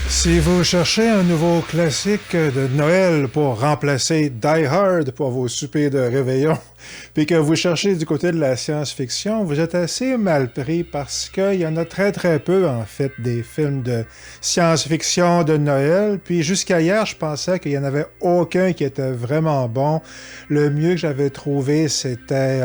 Si vous cherchez un nouveau classique de Noël pour remplacer Die Hard pour vos soupers de réveillon, puis que vous cherchez du côté de la science-fiction, vous êtes assez mal pris parce qu'il y en a très très peu en fait des films de science-fiction de Noël. Puis jusqu'à hier, je pensais qu'il n'y en avait aucun qui était vraiment bon. Le mieux que j'avais trouvé, c'était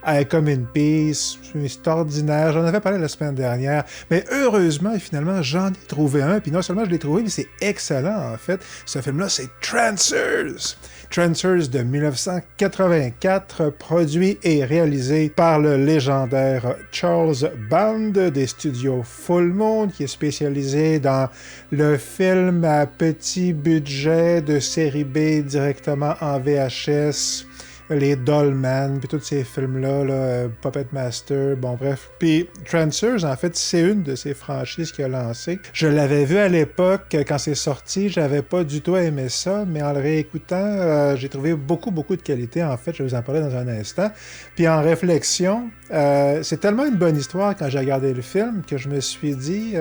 I Come in Peace. C'est ordinaire. J'en avais parlé la semaine dernière. Mais heureusement, finalement, j'en ai trouvé un. Puis non seulement je l'ai trouvé, mais c'est excellent en fait. Ce film-là, c'est Trancers. Trancers de 1984, produit et réalisé par le légendaire Charles Band des studios Full Moon, qui est spécialisé dans le film à petit budget de série B directement en VHS, les Dollman, puis tous ces films-là, Puppet Master, bon bref. Puis Trancers, en fait, c'est une de ces franchises qu'il a lancées. Je l'avais vu à l'époque, quand c'est sorti, j'avais pas du tout aimé ça, mais en le réécoutant, j'ai trouvé beaucoup de qualité, en fait, je vais vous en parler dans un instant. Puis en réflexion, c'est tellement une bonne histoire quand j'ai regardé le film que je me suis dit,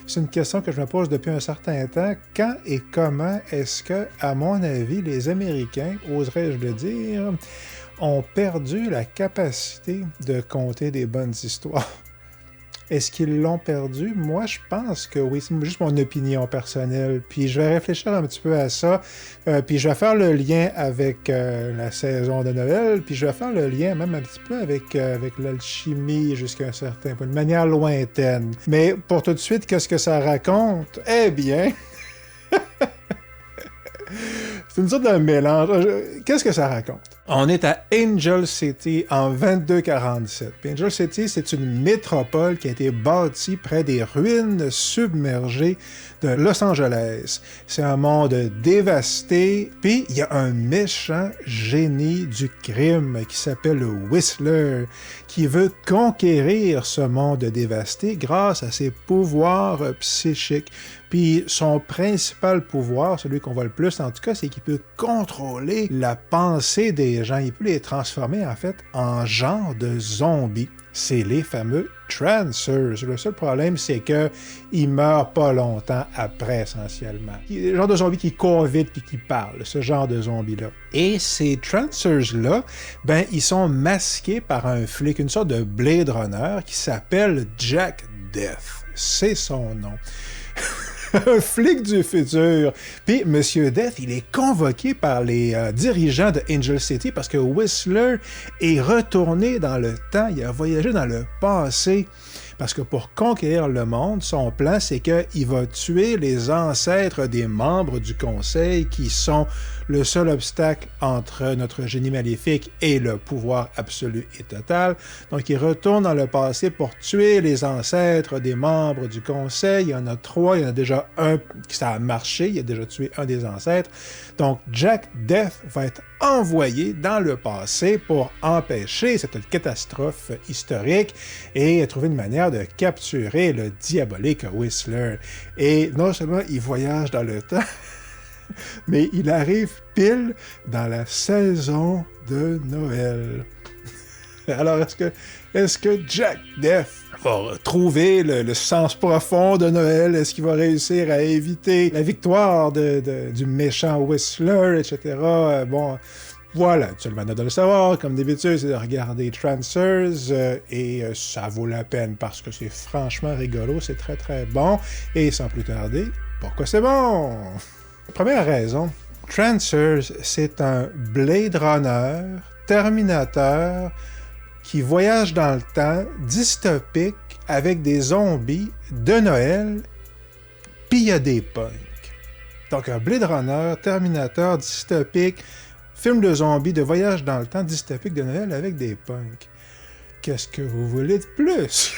c'est une question que je me pose depuis un certain temps, quand et comment est-ce que, à mon avis, les Américains, oserais-je le dire, ont perdu la capacité de conter des bonnes histoires. Est-ce qu'ils l'ont perdu? Moi, je pense que oui. C'est juste mon opinion personnelle. Puis je vais réfléchir un petit peu à ça. Puis je vais faire le lien avec la saison de Noël. Puis je vais faire le lien même un petit peu avec l'alchimie jusqu'à un certain point, de manière lointaine. Mais pour tout de suite, qu'est-ce que ça raconte? Eh bien... c'est une sorte de mélange. Qu'est-ce que ça raconte? On est à Angel City en 2247. Puis Angel City, c'est une métropole qui a été bâtie près des ruines submergées de Los Angeles. C'est un monde dévasté. Puis il y a un méchant génie du crime qui s'appelle le Whistler, qui veut conquérir ce monde dévasté grâce à ses pouvoirs psychiques. Puis son principal pouvoir, celui qu'on voit le plus en tout cas, c'est qu'il peut contrôler la pensée des gens. Il peut les transformer en fait en genre de zombies. C'est les fameux Trancers. Le seul problème, c'est qu'ils meurent pas longtemps après, essentiellement. Le genre de zombies qui courent vite puis qui parlent, ce genre de zombies-là. Et ces Trancers-là, ben, ils sont masqués par un flic, une sorte de Blade Runner qui s'appelle Jack Death. C'est son nom. Un flic du futur. Puis Monsieur Death, il est convoqué par les dirigeants de Angel City parce que Whistler est retourné dans le temps, il a voyagé dans le passé. Parce que pour conquérir le monde, son plan, c'est qu'il va tuer les ancêtres des membres du Conseil qui sont le seul obstacle entre notre génie maléfique et le pouvoir absolu et total. Donc, il retourne dans le passé pour tuer les ancêtres des membres du Conseil. Il y en a 3, il y en a déjà un qui ça a marché, il a déjà tué un des ancêtres. Donc, Jack Death va être envoyé dans le passé pour empêcher cette catastrophe historique et trouver une manière de capturer le diabolique Whistler. Et non seulement il voyage dans le temps, mais il arrive pile dans la saison de Noël. Alors, est-ce que Jack Death va trouver le sens profond de Noël? Est-ce qu'il va réussir à éviter la victoire du méchant Whistler, etc.? Bon, voilà, tu le mandat de le savoir. Comme d'habitude, c'est de regarder Trancers et ça vaut la peine parce que c'est franchement rigolo, c'est très très bon. Et sans plus tarder, pourquoi c'est bon? Première raison, Trancers, c'est un Blade Runner, Terminator, qui voyage dans le temps, dystopique, avec des zombies de Noël, puis il y a des punks. Donc un Blade Runner, Terminator, dystopique, film de zombies, de voyage dans le temps, dystopique de Noël avec des punks. Qu'est-ce que vous voulez de plus?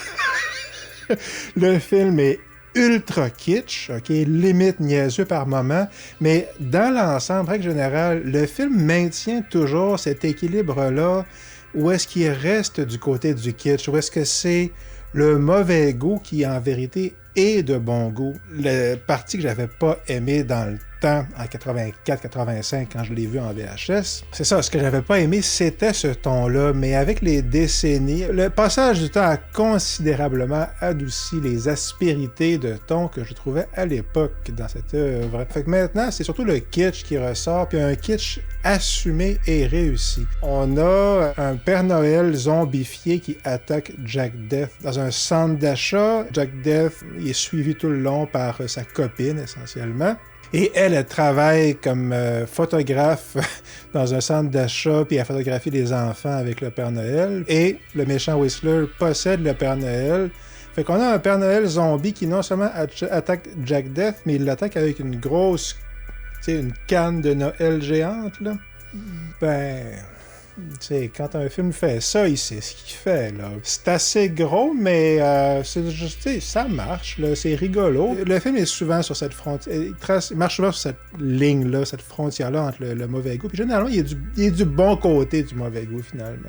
Le film est ultra kitsch, ok, limite niaiseux par moment, mais dans l'ensemble, en règle générale, le film maintient toujours cet équilibre-là. Où est-ce qu'il reste du côté du kitsch? Où est-ce que c'est le mauvais goût qui, en vérité, et de bon goût. Le parti que j'avais pas aimé dans le temps, en 84-85, quand je l'ai vu en VHS, c'est ça, ce que j'avais pas aimé, c'était ce ton-là, mais avec les décennies, le passage du temps a considérablement adouci les aspérités de ton que je trouvais à l'époque dans cette œuvre. Fait que maintenant, c'est surtout le kitsch qui ressort, puis un kitsch assumé et réussi. On a un Père Noël zombifié qui attaque Jack Death dans un centre d'achat. Jack Death est suivi tout le long par sa copine, essentiellement. Et elle travaille comme photographe dans un centre d'achat, puis elle photographie les enfants avec le Père Noël. Et le méchant Whistler possède le Père Noël. Fait qu'on a un Père Noël zombie qui non seulement attaque Jack Death, mais il l'attaque avec une grosse, tu sais, une canne de Noël géante, là. Ben... Tu sais, quand un film fait ça, il sait ce qu'il fait, là. C'est assez gros, mais c'est juste, tu sais, ça marche, là. C'est rigolo. Le film est souvent sur cette frontière. Il marche souvent sur cette ligne-là, cette frontière-là entre le mauvais goût. Puis généralement, il est du bon côté du mauvais goût, finalement.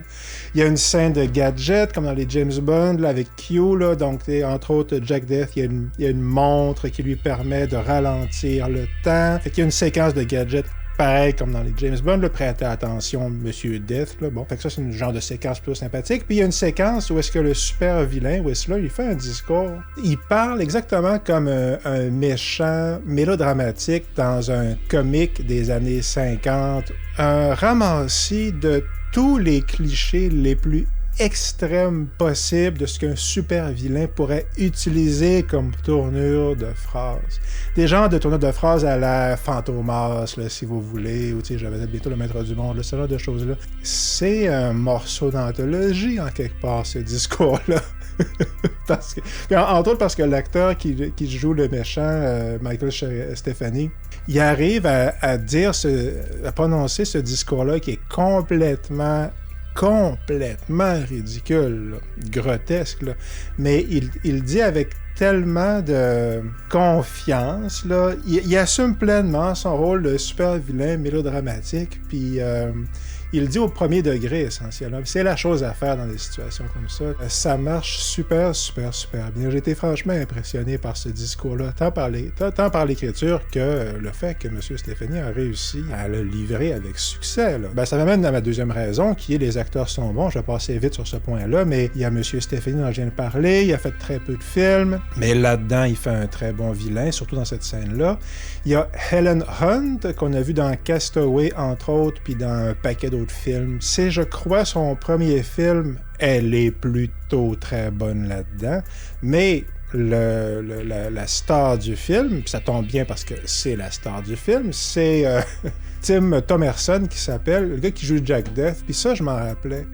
Il y a une scène de gadget, comme dans les James Bond, là, avec Q, là. Donc, entre autres, Jack Death, il y a une montre qui lui permet de ralentir le temps. Fait qu'il y a une séquence de gadget. Pareil comme dans les James Bond, là, prêtez attention, Monsieur Death, là, bon. Fait que ça, c'est une genre de séquence plutôt sympathique. Puis il y a une séquence où est-ce que le super vilain, Whistler, il fait un discours. Il parle exactement comme un méchant mélodramatique dans un comique des années 50. Un ramassis de tous les clichés les plus extrême possible de ce qu'un super vilain pourrait utiliser comme tournure de phrase. Des genres de tournure de phrase à la Fantomas, là, si vous voulez, ou tu sais, je vais être bientôt le maître du monde, là, ce genre de choses-là. C'est un morceau d'anthologie, en quelque part, ce discours-là. Parce que, entre autres parce que l'acteur qui joue le méchant, Michael Stefani, il arrive à dire à prononcer ce discours-là qui est complètement ridicule, là, grotesque, là. Mais il dit avec tellement de confiance, là, il assume pleinement son rôle de super vilain mélodramatique, puis il dit au premier degré, essentiellement. C'est la chose à faire dans des situations comme ça. Ça marche super bien. J'ai été franchement impressionné par ce discours-là, tant par l'écriture que le fait que M. Stefani a réussi à le livrer avec succès, là. Ben, ça m'amène à ma deuxième raison, qui est les acteurs sont bons. Je vais passer vite sur ce point-là, mais il y a M. Stefani dont je viens de parler, il a fait très peu de films, mais là-dedans, il fait un très bon vilain, surtout dans cette scène-là. Il y a Helen Hunt, qu'on a vu dans Castaway, entre autres, puis dans un paquet d'autres films. C'est, je crois, son premier film. Elle est plutôt très bonne là-dedans, mais la star du film, puis ça tombe bien parce que c'est la star du film, c'est Tim Thomerson qui s'appelle, le gars qui joue Jack Death, puis ça, je m'en rappelais.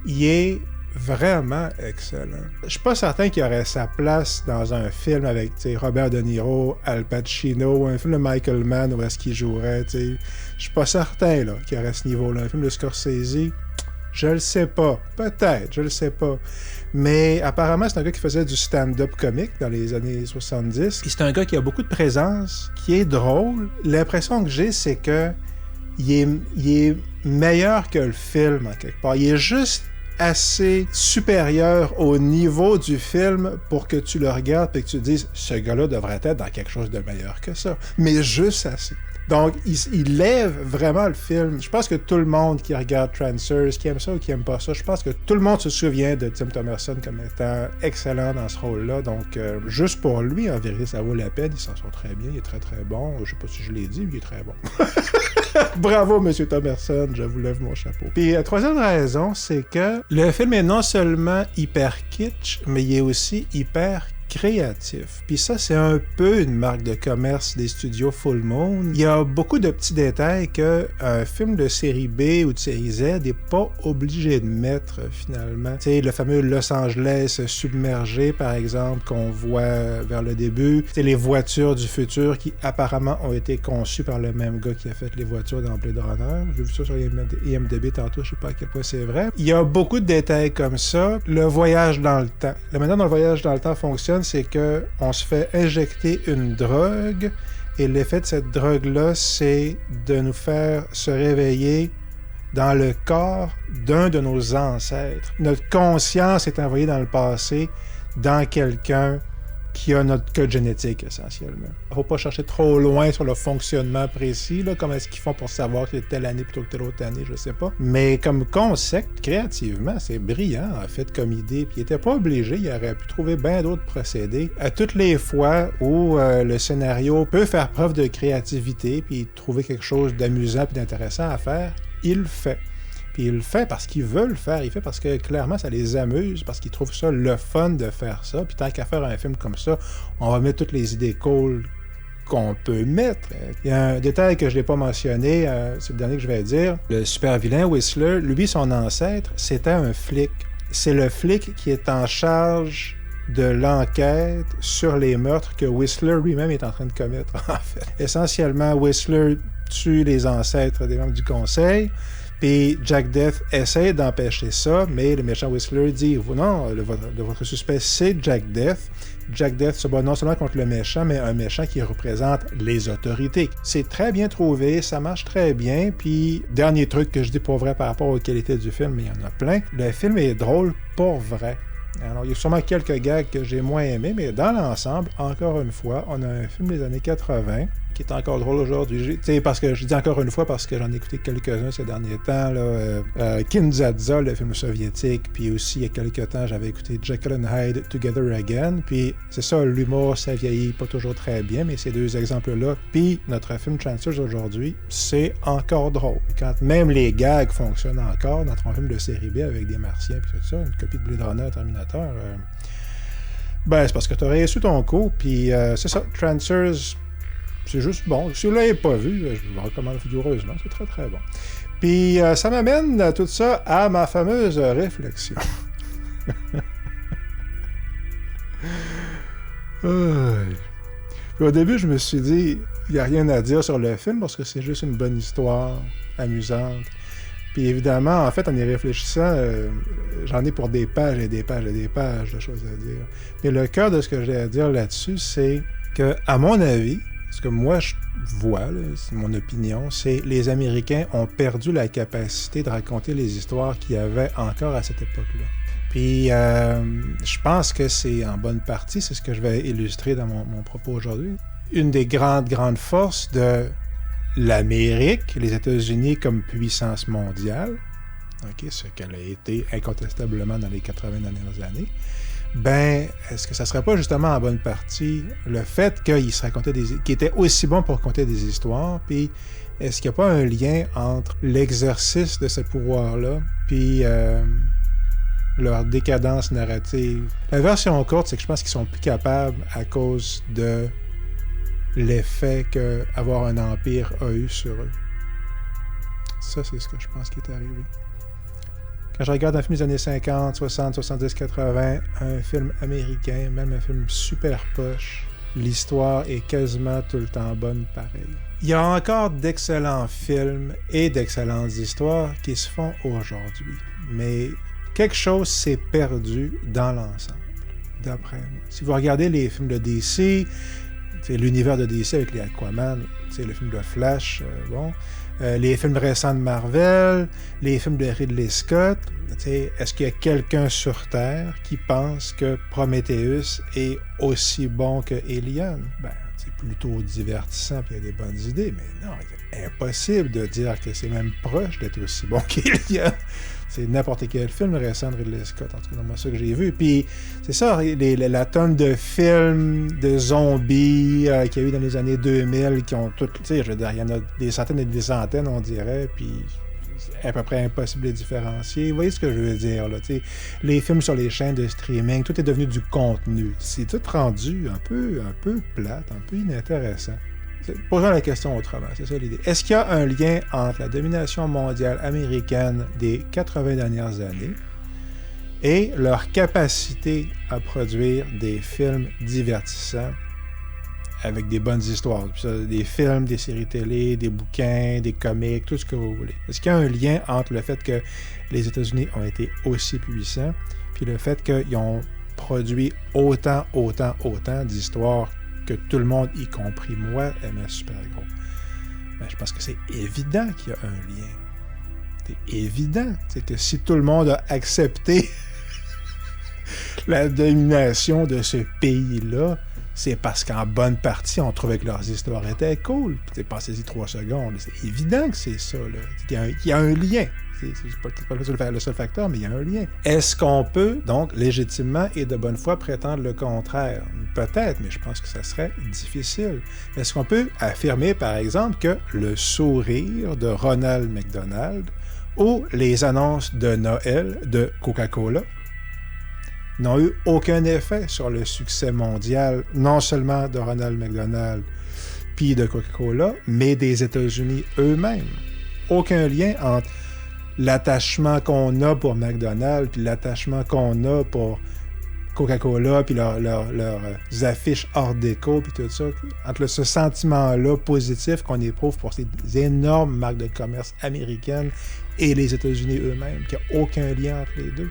Il est vraiment excellent. Je suis pas certain qu'il aurait sa place dans un film avec Robert De Niro, Al Pacino, ou un film de Michael Mann où est-ce qu'il jouerait. Je suis pas certain là, qu'il aurait ce niveau-là. Un film de Scorsese, je le sais pas. Peut-être, je le sais pas. Mais apparemment, c'est un gars qui faisait du stand-up comique dans les années 70. Puis c'est un gars qui a beaucoup de présence, qui est drôle. L'impression que j'ai, c'est que il est meilleur que le film, en quelque part. Il est juste assez supérieur au niveau du film pour que tu le regardes et que tu te dises « ce gars-là devrait être dans quelque chose de meilleur que ça ». Mais juste assez. Donc, il lève vraiment le film. Je pense que tout le monde qui regarde Trancers, qui aime ça ou qui aime pas ça, je pense que tout le monde se souvient de Tim Thomerson comme étant excellent dans ce rôle-là. Donc, juste pour lui, en vérité, ça vaut la peine. Il s'en sort très bien. Il est très, très bon. Je sais pas si je l'ai dit, mais il est très bon. Bravo, M. Thomerson. Je vous lève mon chapeau. Puis, la troisième raison, c'est que le film est non seulement hyper kitsch, mais il est aussi hyper créatif. Puis ça, c'est un peu une marque de commerce des studios Full Moon. Il y a beaucoup de petits détails qu'un film de série B ou de série Z n'est pas obligé de mettre, finalement. Tu sais, le fameux Los Angeles submergé, par exemple, qu'on voit vers le début. Tu sais, les voitures du futur qui, apparemment, ont été conçues par le même gars qui a fait les voitures dans Blade Runner. J'ai vu ça sur IMDb tantôt, je sais pas à quel point c'est vrai. Il y a beaucoup de détails comme ça. Le voyage dans le temps. La manière dont le voyage dans le temps fonctionne, c'est que on se fait injecter une drogue et l'effet de cette drogue-là, c'est de nous faire se réveiller dans le corps d'un de nos ancêtres. Notre conscience est envoyée dans le passé, dans quelqu'un qui a notre code génétique, essentiellement. Il ne faut pas chercher trop loin sur le fonctionnement précis, là, comment est-ce qu'ils font pour savoir que c'est telle année plutôt que telle autre année, je sais pas. Mais comme concept, créativement, c'est brillant, en fait, comme idée. Puis il n'était pas obligé, il aurait pu trouver bien d'autres procédés. À toutes les fois où le scénario peut faire preuve de créativité, puis trouver quelque chose d'amusant et d'intéressant à faire, il le fait. Puis il le fait parce qu'il veut le faire, il le fait parce que clairement ça les amuse, parce qu'ils trouvent ça le fun de faire ça. Puis tant qu'à faire un film comme ça, on va mettre toutes les idées cool qu'on peut mettre. Il y a un détail que je n'ai pas mentionné, c'est le dernier que je vais dire. Le super vilain Whistler, lui, son ancêtre, c'était un flic. C'est le flic qui est en charge de l'enquête sur les meurtres que Whistler lui-même est en train de commettre, en fait. Essentiellement, Whistler tue les ancêtres des membres du conseil. Puis Jack Death essaie d'empêcher ça, mais le méchant Whistler dit « Non, votre suspect, c'est Jack Death. Jack Death se bat non seulement contre le méchant, mais un méchant qui représente les autorités. » C'est très bien trouvé, ça marche très bien. Puis, dernier truc que je dis pour vrai par rapport aux qualités du film, mais il y en a plein, le film est drôle pour vrai. Alors, il y a sûrement quelques gags que j'ai moins aimés, mais dans l'ensemble, encore une fois, on a un film des années 80 qui est encore drôle aujourd'hui. Parce que je dis encore une fois parce que j'en ai écouté quelques-uns ces derniers temps. Kindzadza, le film soviétique, puis aussi il y a quelques temps, j'avais écouté Jekyll and Hyde Together Again. Puis c'est ça, l'humour, ça vieillit pas toujours très bien, mais ces deux exemples-là, puis notre film Trancers aujourd'hui, c'est encore drôle. Quand même les gags fonctionnent encore, notre film de série B avec des martiens, puis tout ça, une copie de Blade Runner, Terminator, ben c'est parce que t'aurais reçu ton coup, puis c'est ça, Trancers. C'est juste bon. Si vous ne l'avez pas vu, je vous le recommande vigoureusement. C'est très, très bon. Puis, ça m'amène tout ça à ma fameuse réflexion. Puis, au début, je me suis dit, il n'y a rien à dire sur le film parce que c'est juste une bonne histoire, amusante. Puis, évidemment, en fait, en y réfléchissant, j'en ai pour des pages et des pages et des pages de choses à dire. Mais le cœur de ce que j'ai à dire là-dessus, c'est que, à mon avis, ce que moi je vois, là, c'est mon opinion, c'est les Américains ont perdu la capacité de raconter les histoires qu'il y avait encore à cette époque-là. Puis je pense que c'est en bonne partie, c'est ce que je vais illustrer dans mon propos aujourd'hui. Une des grandes forces de l'Amérique, les États-Unis comme puissance mondiale, ce qu'elle a été incontestablement dans les 80 dernières années, ben, est-ce que ça serait pas justement en bonne partie le fait qu'il était aussi bon pour raconter des histoires, puis est-ce qu'il n'y a pas un lien entre l'exercice de ce pouvoir-là, puis leur décadence narrative? La version courte, c'est que je pense qu'ils sont plus capables à cause de l'effet qu'avoir un empire a eu sur eux. Ça, c'est ce que je pense qui est arrivé. Quand je regarde un film des années 50, 60, 70, 80, un film américain, même un film super poche, l'histoire est quasiment tout le temps bonne pareil. Il y a encore d'excellents films et d'excellentes histoires qui se font aujourd'hui, mais quelque chose s'est perdu dans l'ensemble, d'après moi. Si vous regardez les films de DC, c'est l'univers de DC avec les Aquaman, c'est le film de Flash, les films récents de Marvel, les films de Ridley Scott, est-ce qu'il y a quelqu'un sur Terre qui pense que Prometheus est aussi bon que Alien? Ben, c'est plutôt divertissant, puis il y a des bonnes idées, mais non, c'est impossible de dire que c'est même proche d'être aussi bon qu'Alien. C'est n'importe quel film récent de Ridley Scott, en tout cas, moi, ça que j'ai vu. Puis, c'est ça, la tonne de films de zombies qu'il y a eu dans les années 2000 qui ont toutes, tu sais, je veux dire, il y en a des centaines et des centaines, on dirait, puis c'est à peu près impossible de différencier. Vous voyez ce que je veux dire, là, tu sais, les films sur les chaînes de streaming, tout est devenu du contenu. C'est tout rendu un peu plate, un peu inintéressant. Posons la question autrement, c'est ça l'idée. Est-ce qu'il y a un lien entre la domination mondiale américaine des 80 dernières années et leur capacité à produire des films divertissants avec des bonnes histoires? Des films, des séries télé, des bouquins, des comics, tout ce que vous voulez. Est-ce qu'il y a un lien entre le fait que les États-Unis ont été aussi puissants puis le fait qu'ils ont produit autant d'histoires que tout le monde, y compris moi, aimait super gros? Ben, je pense que c'est évident qu'il y a un lien. C'est évident. C'est que si tout le monde a accepté la domination de ce pays-là, c'est parce qu'en bonne partie, on trouvait que leurs histoires étaient cool. Passez-y 3 secondes. C'est évident que c'est ça. Là. Il y a un lien. C'est pas le seul facteur, mais il y a un lien. Est-ce qu'on peut, donc, légitimement et de bonne foi, prétendre le contraire? Peut-être, mais je pense que ça serait difficile. Est-ce qu'on peut affirmer, par exemple, que le sourire de Ronald McDonald ou les annonces de Noël de Coca-Cola n'ont eu aucun effet sur le succès mondial, non seulement de Ronald McDonald puis de Coca-Cola, mais des États-Unis eux-mêmes? Aucun lien entre l'attachement qu'on a pour McDonald's puis l'attachement qu'on a pour Coca-Cola puis leurs affiches art déco puis tout ça, entre ce sentiment-là positif qu'on éprouve pour ces énormes marques de commerce américaines et les États-Unis eux-mêmes, qu'il n'y a aucun lien entre les deux.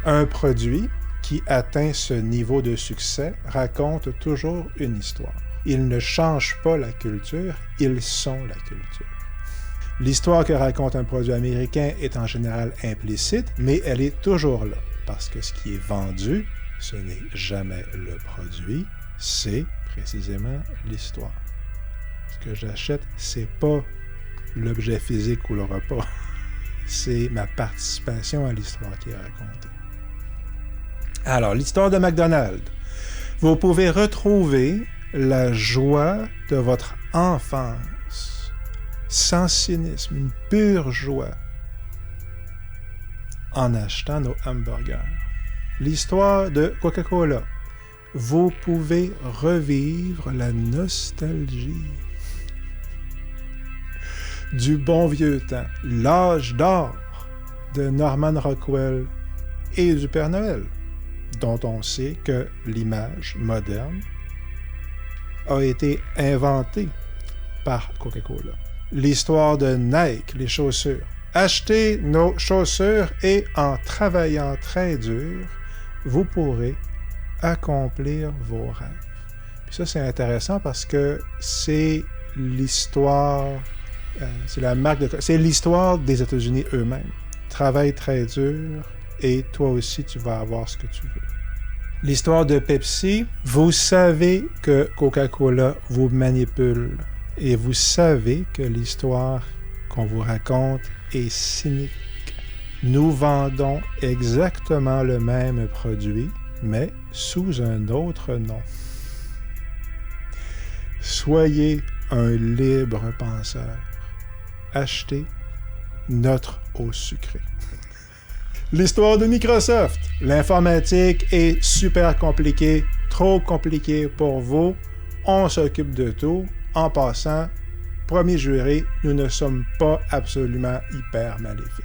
Un produit qui atteint ce niveau de succès raconte toujours une histoire. Ils ne changent pas la culture, ils sont la culture. L'histoire que raconte un produit américain est en général implicite, mais elle est toujours là, parce que ce qui est vendu, ce n'est jamais le produit, c'est précisément l'histoire. Ce que j'achète, c'est pas l'objet physique ou le repas, c'est ma participation à l'histoire qui est racontée. Alors, l'histoire de McDonald's. Vous pouvez retrouver la joie de votre enfance, sans cynisme, une pure joie, en achetant nos hamburgers. L'histoire de Coca-Cola. Vous pouvez revivre la nostalgie du bon vieux temps, l'âge d'or de Norman Rockwell et du Père Noël, dont on sait que l'image moderne a été inventée par Coca-Cola. L'histoire de Nike, les chaussures. Achetez nos chaussures et en travaillant très dur, vous pourrez accomplir vos rêves. Puis ça, c'est intéressant parce que c'est l'histoire, c'est l'histoire des États-Unis eux-mêmes. Travaille très dur et toi aussi, tu vas avoir ce que tu veux. L'histoire de Pepsi, vous savez que Coca-Cola vous manipule et vous savez que l'histoire qu'on vous raconte est cynique. Nous vendons exactement le même produit, mais sous un autre nom. Soyez un libre penseur. Achetez notre eau sucrée. L'histoire de Microsoft. L'informatique est super compliquée, trop compliquée pour vous. On s'occupe de tout. En passant, premier juré, nous ne sommes pas absolument hyper maléfiques.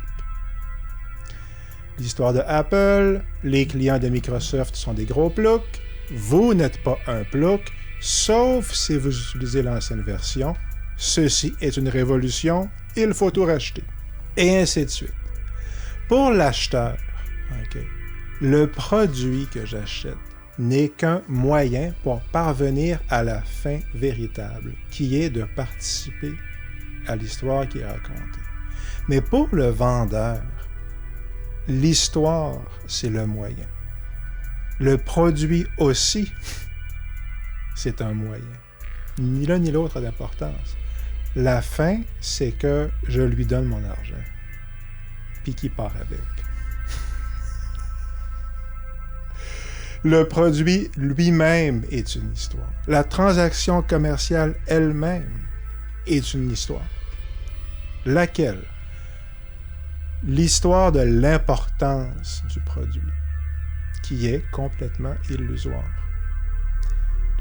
L'histoire de Apple. Les clients de Microsoft sont des gros ploucs. Vous n'êtes pas un plouc, sauf si vous utilisez l'ancienne version. Ceci est une révolution. Il faut tout racheter. Et ainsi de suite. Pour l'acheteur, le produit que j'achète n'est qu'un moyen pour parvenir à la fin véritable, qui est de participer à l'histoire qui est racontée. Mais pour le vendeur, l'histoire, c'est le moyen. Le produit aussi, c'est un moyen. Ni l'un ni l'autre a d'importance. La fin, c'est que je lui donne mon argent. Puis qui part avec. Le produit lui-même est une histoire. La transaction commerciale elle-même est une histoire. Laquelle? L'histoire de l'importance du produit, qui est complètement illusoire.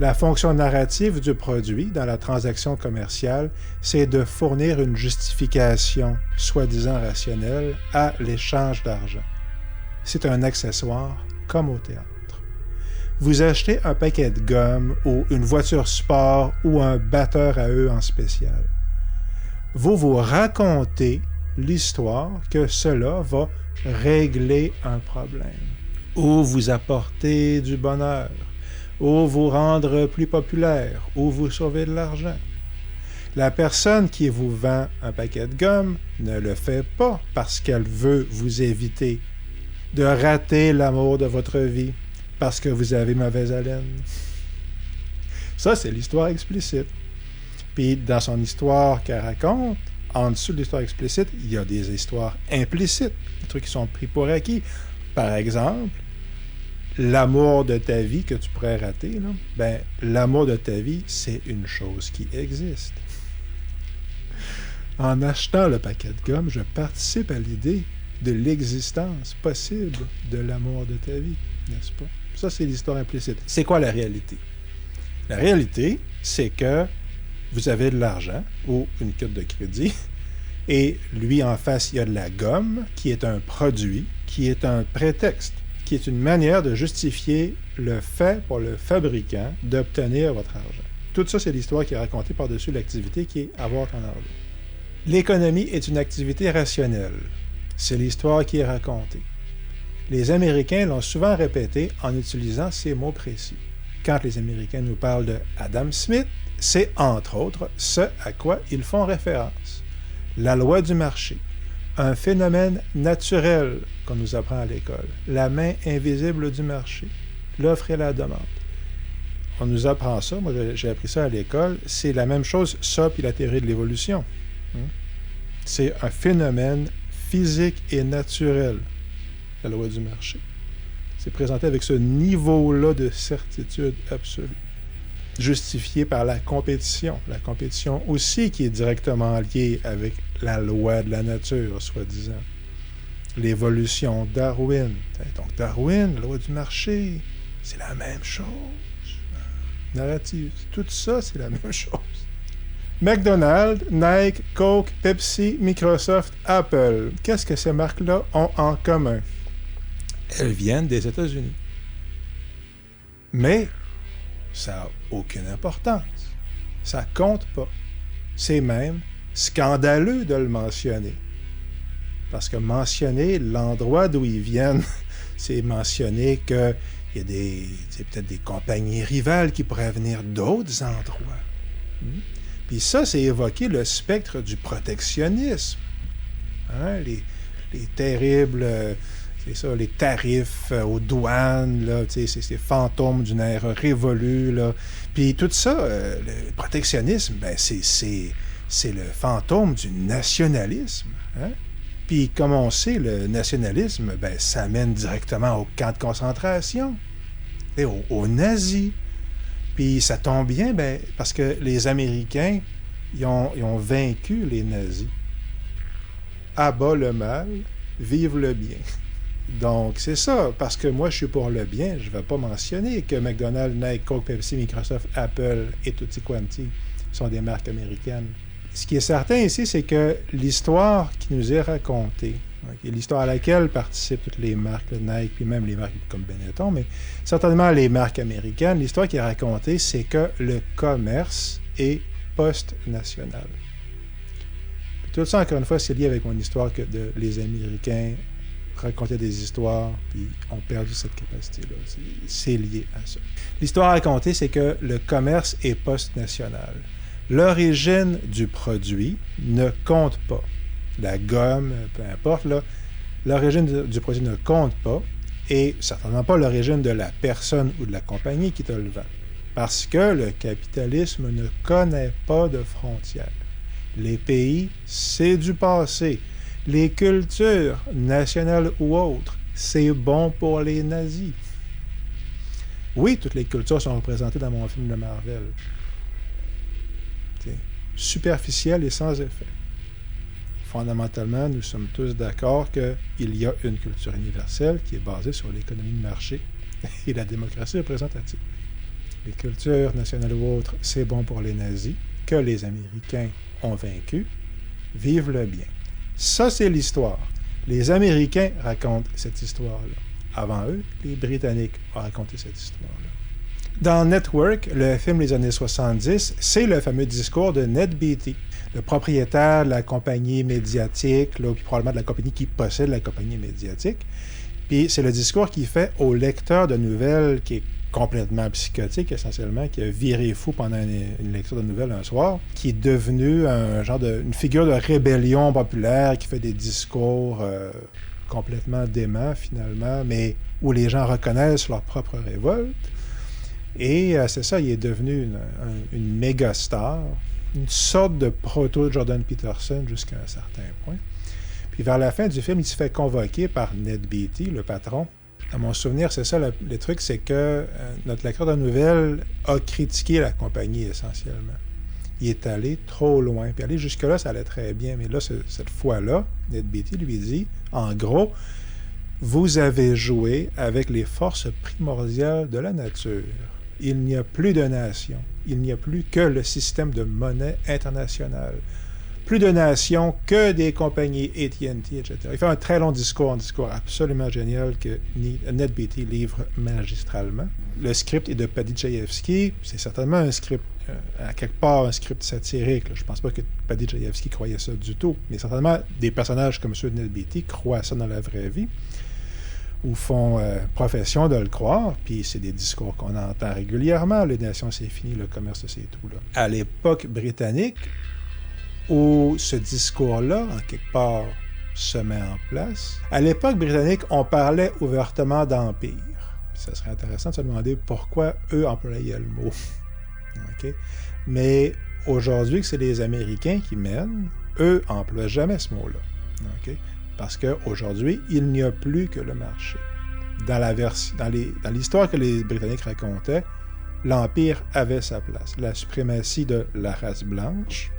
La fonction narrative du produit dans la transaction commerciale, c'est de fournir une justification, soi-disant rationnelle, à l'échange d'argent. C'est un accessoire, comme au théâtre. Vous achetez un paquet de gomme ou une voiture sport ou un batteur à eux en spécial. Vous vous racontez l'histoire que cela va régler un problème, ou vous apporter du bonheur, ou vous rendre plus populaire, ou vous sauver de l'argent. La personne qui vous vend un paquet de gomme ne le fait pas parce qu'elle veut vous éviter de rater l'amour de votre vie, parce que vous avez mauvaise haleine. Ça, c'est l'histoire explicite. Puis, dans son histoire qu'elle raconte, en dessous de l'histoire explicite, il y a des histoires implicites, des trucs qui sont pris pour acquis. Par exemple, l'amour de ta vie que tu pourrais rater, là, ben, l'amour de ta vie, c'est une chose qui existe. En achetant le paquet de gomme, je participe à l'idée de l'existence possible de l'amour de ta vie, n'est-ce pas? Ça, c'est l'histoire implicite. C'est quoi la réalité? La réalité, c'est que vous avez de l'argent ou une carte de crédit et lui, en face, il y a de la gomme qui est un produit, qui est un prétexte, qui est une manière de justifier le fait pour le fabricant d'obtenir votre argent. Tout ça, c'est l'histoire qui est racontée par-dessus l'activité qui est avoir ton argent. L'économie est une activité rationnelle. C'est l'histoire qui est racontée. Les Américains l'ont souvent répété en utilisant ces mots précis. Quand les Américains nous parlent de Adam Smith, c'est entre autres ce à quoi ils font référence. La loi du marché, un phénomène naturel qu'on nous apprend à l'école, la main invisible du marché, l'offre et la demande. On nous apprend ça, moi j'ai appris ça à l'école, c'est la même chose, ça puis la théorie de l'évolution. C'est un phénomène physique et naturel, la loi du marché. C'est présenté avec ce niveau-là de certitude absolue, justifié par la compétition aussi qui est directement liée avec la loi de la nature, soi-disant. L'évolution, Darwin. Donc Darwin, la loi du marché, c'est la même chose. Narrative, tout ça, c'est la même chose. McDonald's, Nike, Coke, Pepsi, Microsoft, Apple. Qu'est-ce que ces marques-là ont en commun? Elles viennent des États-Unis. Mais ça n'a aucune importance. Ça compte pas. C'est même scandaleux de le mentionner. Parce que mentionner l'endroit d'où ils viennent, c'est mentionner qu'il y a peut-être des compagnies rivales qui pourraient venir d'autres endroits. Puis ça, c'est évoquer le spectre du protectionnisme. Hein? Les terribles, c'est ça, les tarifs aux douanes, là, ces fantômes d'une ère révolue. Là. Puis tout ça, le protectionnisme, ben, c'est le fantôme du nationalisme. Hein? Puis comme on sait, le nationalisme, ben, ça mène directement au camp de concentration, aux nazis. Puis ça tombe bien, ben, parce que les Américains, ils ont vaincu les nazis. Abat le mal, vive le bien. Donc, c'est ça. Parce que moi, je suis pour le bien. Je ne vais pas mentionner que McDonald's, Nike, Coke, Pepsi, Microsoft, Apple et tutti quanti sont des marques américaines. Ce qui est certain ici, c'est que l'histoire qui nous est racontée, okay, l'histoire à laquelle participent toutes les marques, Nike, puis même les marques comme Benetton, mais certainement les marques américaines, l'histoire qui est racontée, c'est que le commerce est post-national. Puis tout ça, encore une fois, c'est lié avec mon histoire que les Américains racontaient des histoires, puis ont perdu cette capacité-là. C'est lié à ça. L'histoire racontée, c'est que le commerce est post-national. L'origine du produit ne compte pas. La gomme, peu importe, là, l'origine du produit ne compte pas, et certainement pas l'origine de la personne ou de la compagnie qui te le vend. Parce que le capitalisme ne connaît pas de frontières. Les pays, c'est du passé. Les cultures, nationales ou autres, c'est bon pour les nazis. Oui, toutes les cultures sont représentées dans mon film de Marvel. Superficiel et sans effet. Fondamentalement, nous sommes tous d'accord qu'il y a une culture universelle qui est basée sur l'économie de marché et la démocratie représentative. Les cultures nationales ou autres, c'est bon pour les nazis, que les Américains ont vaincu. Vive le bien. Ça, c'est l'histoire. Les Américains racontent cette histoire-là. Avant eux, les Britanniques ont raconté cette histoire-là. Dans Network, le film des années 70, c'est le fameux discours de Ned Beatty, le propriétaire de la compagnie médiatique, là, puis probablement de la compagnie qui possède la compagnie médiatique. Puis c'est le discours qu'il fait au lecteur de nouvelles qui est complètement psychotique, essentiellement, qui a viré fou pendant une lecture de nouvelles un soir, qui est devenu une figure de rébellion populaire, qui fait des discours complètement déments, finalement, mais où les gens reconnaissent leur propre révolte. Et c'est ça, il est devenu une méga star, une sorte de proto-Jordan Peterson jusqu'à un certain point. Puis vers la fin du film, il se fait convoquer par Ned Beatty, le patron. À mon souvenir, c'est ça, le truc, c'est que notre lecteur de nouvelles a critiqué la compagnie essentiellement. Il est allé trop loin. Puis aller jusque-là, ça allait très bien. Mais là, cette fois-là, Ned Beatty lui dit, en gros, vous avez joué avec les forces primordiales de la nature. Il n'y a plus de nation. Il n'y a plus que le système de monnaie internationale. Plus de nations que des compagnies AT&T, etc. Il fait un très long discours, un discours absolument génial que Ned Beatty livre magistralement. Le script est de Paddy Chayefsky. C'est certainement un script, à quelque part, un script satirique. Là. Je ne pense pas que Paddy Chayefsky croyait ça du tout. Mais certainement, des personnages comme ceux de Ned Beatty croient ça dans la vraie vie ou font profession de le croire, puis c'est des discours qu'on entend régulièrement. Les nations, c'est fini, le commerce, c'est tout. Là. À l'époque britannique, où ce discours-là, en quelque part, se met en place, à l'époque britannique, on parlait ouvertement d'empire. Puis ça serait intéressant de se demander pourquoi eux employaient le mot. Okay? Mais aujourd'hui, que c'est les Américains qui mènent, eux emploient jamais ce mot-là. Okay? Parce qu'aujourd'hui, il n'y a plus que le marché. Dans l'histoire que les Britanniques racontaient, l'Empire avait sa place. La suprématie de la race blanche,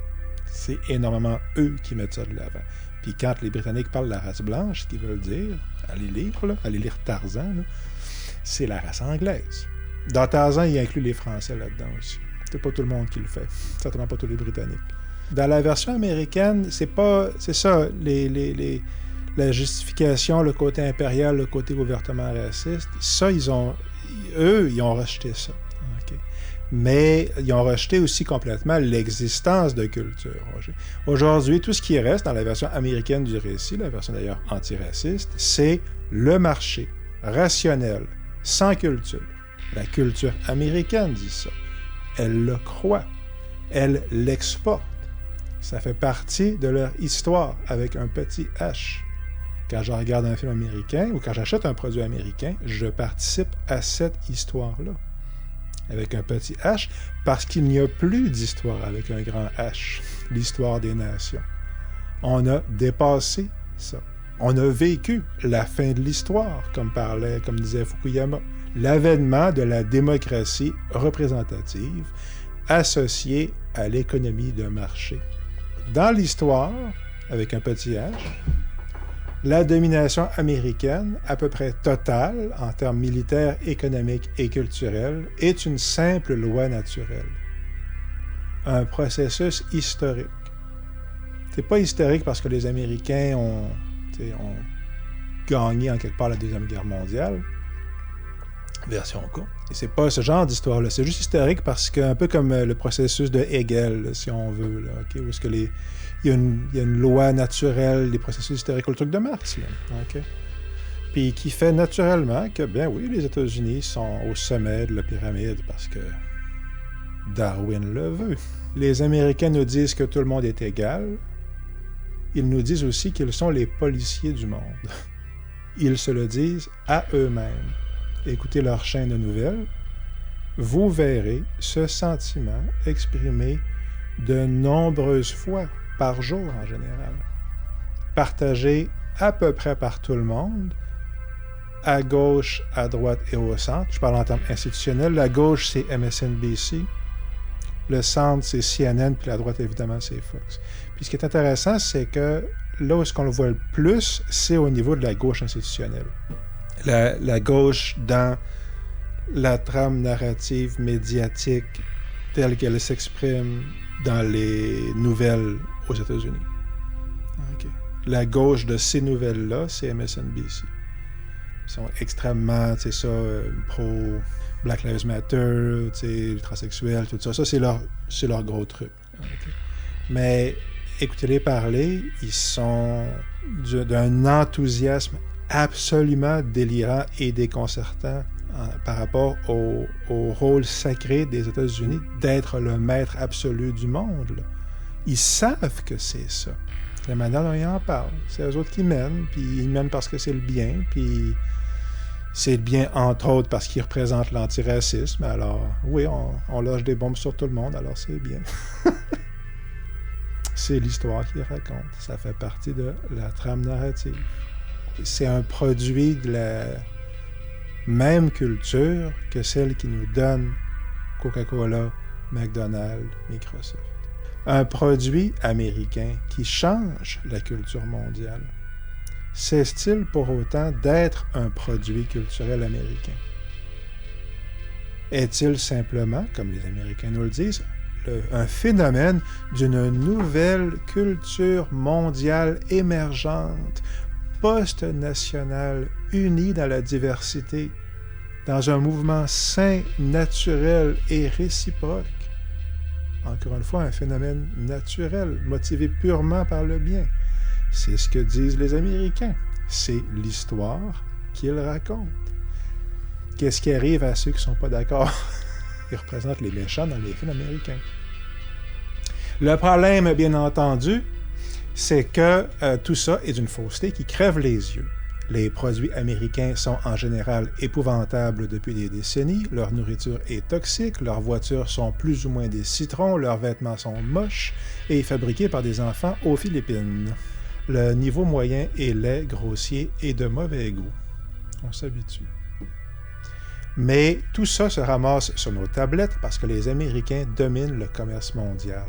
c'est énormément eux qui mettent ça de l'avant. Puis quand les Britanniques parlent de la race blanche, ce qu'ils veulent dire, allez lire Tarzan, là, c'est la race anglaise. Dans Tarzan, il inclut les Français là-dedans aussi. C'est pas tout le monde qui le fait. Certainement pas tous les Britanniques. Dans la version américaine, c'est ça, la justification, le côté impérial, le côté ouvertement raciste, ça, ils ont rejeté ça. Okay. Mais ils ont rejeté aussi complètement l'existence de culture. Aujourd'hui, tout ce qui reste dans la version américaine du récit, la version d'ailleurs antiraciste, c'est le marché, rationnel, sans culture. La culture américaine dit ça. Elle le croit. Elle l'exporte. Ça fait partie de leur histoire avec un petit H. Quand je regarde un film américain ou quand j'achète un produit américain, je participe à cette histoire-là avec un petit H parce qu'il n'y a plus d'histoire avec un grand H, l'histoire des nations. On a dépassé ça. On a vécu la fin de l'histoire, comme disait Fukuyama, l'avènement de la démocratie représentative associée à l'économie de marché. Dans l'histoire, avec un petit H, la domination américaine, à peu près totale en termes militaires, économiques et culturels, est une simple loi naturelle. Un processus historique. C'est pas historique parce que les Américains ont gagné en quelque part la Deuxième Guerre mondiale, version courte. Et c'est pas ce genre d'histoire-là. C'est juste historique parce que, un peu comme le processus de Hegel, là, si on veut, là, okay? Où est-ce que il y a une loi naturelle des processus historiques, le truc de Marx, là, okay? Puis qui fait naturellement que, bien oui, les États-Unis sont au sommet de la pyramide parce que Darwin le veut. Les Américains nous disent que tout le monde est égal. Ils nous disent aussi qu'ils sont les policiers du monde. Ils se le disent à eux-mêmes. Écoutez leur chaîne de nouvelles, vous verrez ce sentiment exprimé de nombreuses fois par jour en général, partagé à peu près par tout le monde, à gauche, à droite et au centre. Je parle en termes institutionnels. La gauche, c'est MSNBC. Le centre, c'est CNN, puis la droite, évidemment, c'est Fox. Puis ce qui est intéressant, c'est que là où est-ce qu'on le voit le plus, c'est au niveau de la gauche institutionnelle. La gauche dans la trame narrative médiatique telle qu'elle s'exprime dans les nouvelles aux États-Unis. Okay. La gauche de ces nouvelles-là, c'est MSNBC. Ils sont extrêmement, pro Black Lives Matter, les transsexuels, tout ça. Ça, c'est leur gros truc. Okay. Mais écoutez-les parler, ils sont d'un enthousiasme absolument délirant et déconcertant par rapport au rôle sacré des États-Unis d'être le maître absolu du monde. Là. Ils savent que c'est ça. La manière dont ils en parlent, c'est eux autres qui mènent, puis ils mènent parce que c'est le bien, puis C'est bien, entre autres, parce qu'il représente l'antiracisme. Alors, oui, on lâche des bombes sur tout le monde, alors c'est bien. C'est l'histoire qu'il raconte. Ça fait partie de la trame narrative. C'est un produit de la même culture que celle qui nous donne Coca-Cola, McDonald's, Microsoft. Un produit américain qui change la culture mondiale. Cesse-t-il pour autant d'être un produit culturel américain? Est-il simplement, comme les Américains nous le disent, un phénomène d'une nouvelle culture mondiale émergente, post-nationale, unie dans la diversité, dans un mouvement sain, naturel et réciproque? Encore une fois, un phénomène naturel, motivé purement par le bien. C'est ce que disent les Américains. C'est l'histoire qu'ils racontent. Qu'est-ce qui arrive à ceux qui ne sont pas d'accord? Ils représentent les méchants dans les films américains. Le problème, bien entendu, c'est que tout ça est d'une fausseté qui crève les yeux. Les produits américains sont en général épouvantables depuis des décennies, leur nourriture est toxique, leurs voitures sont plus ou moins des citrons, leurs vêtements sont moches et fabriqués par des enfants aux Philippines. Le niveau moyen est laid, grossier et de mauvais goût. On s'habitue. Mais tout ça se ramasse sur nos tablettes parce que les Américains dominent le commerce mondial.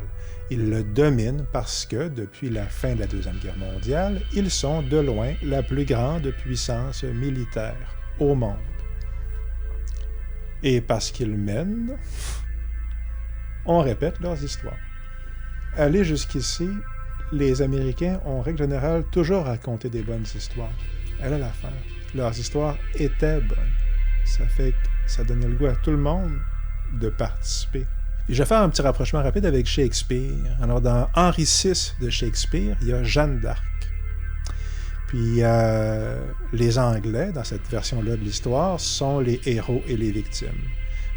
Ils le dominent parce que, depuis la fin de la Deuxième Guerre mondiale, ils sont de loin la plus grande puissance militaire au monde. Et parce qu'ils mènent, on répète leurs histoires. Aller jusqu'ici, les Américains ont, en règle générale, toujours raconté des bonnes histoires. Elle a l'affaire. Leurs histoires étaient bonnes. Ça fait que ça donnait le goût à tout le monde de participer. Et je vais faire un petit rapprochement rapide avec Shakespeare. Alors, dans Henri VI de Shakespeare, il y a Jeanne d'Arc. Puis, les Anglais, dans cette version-là de l'histoire, sont les héros et les victimes.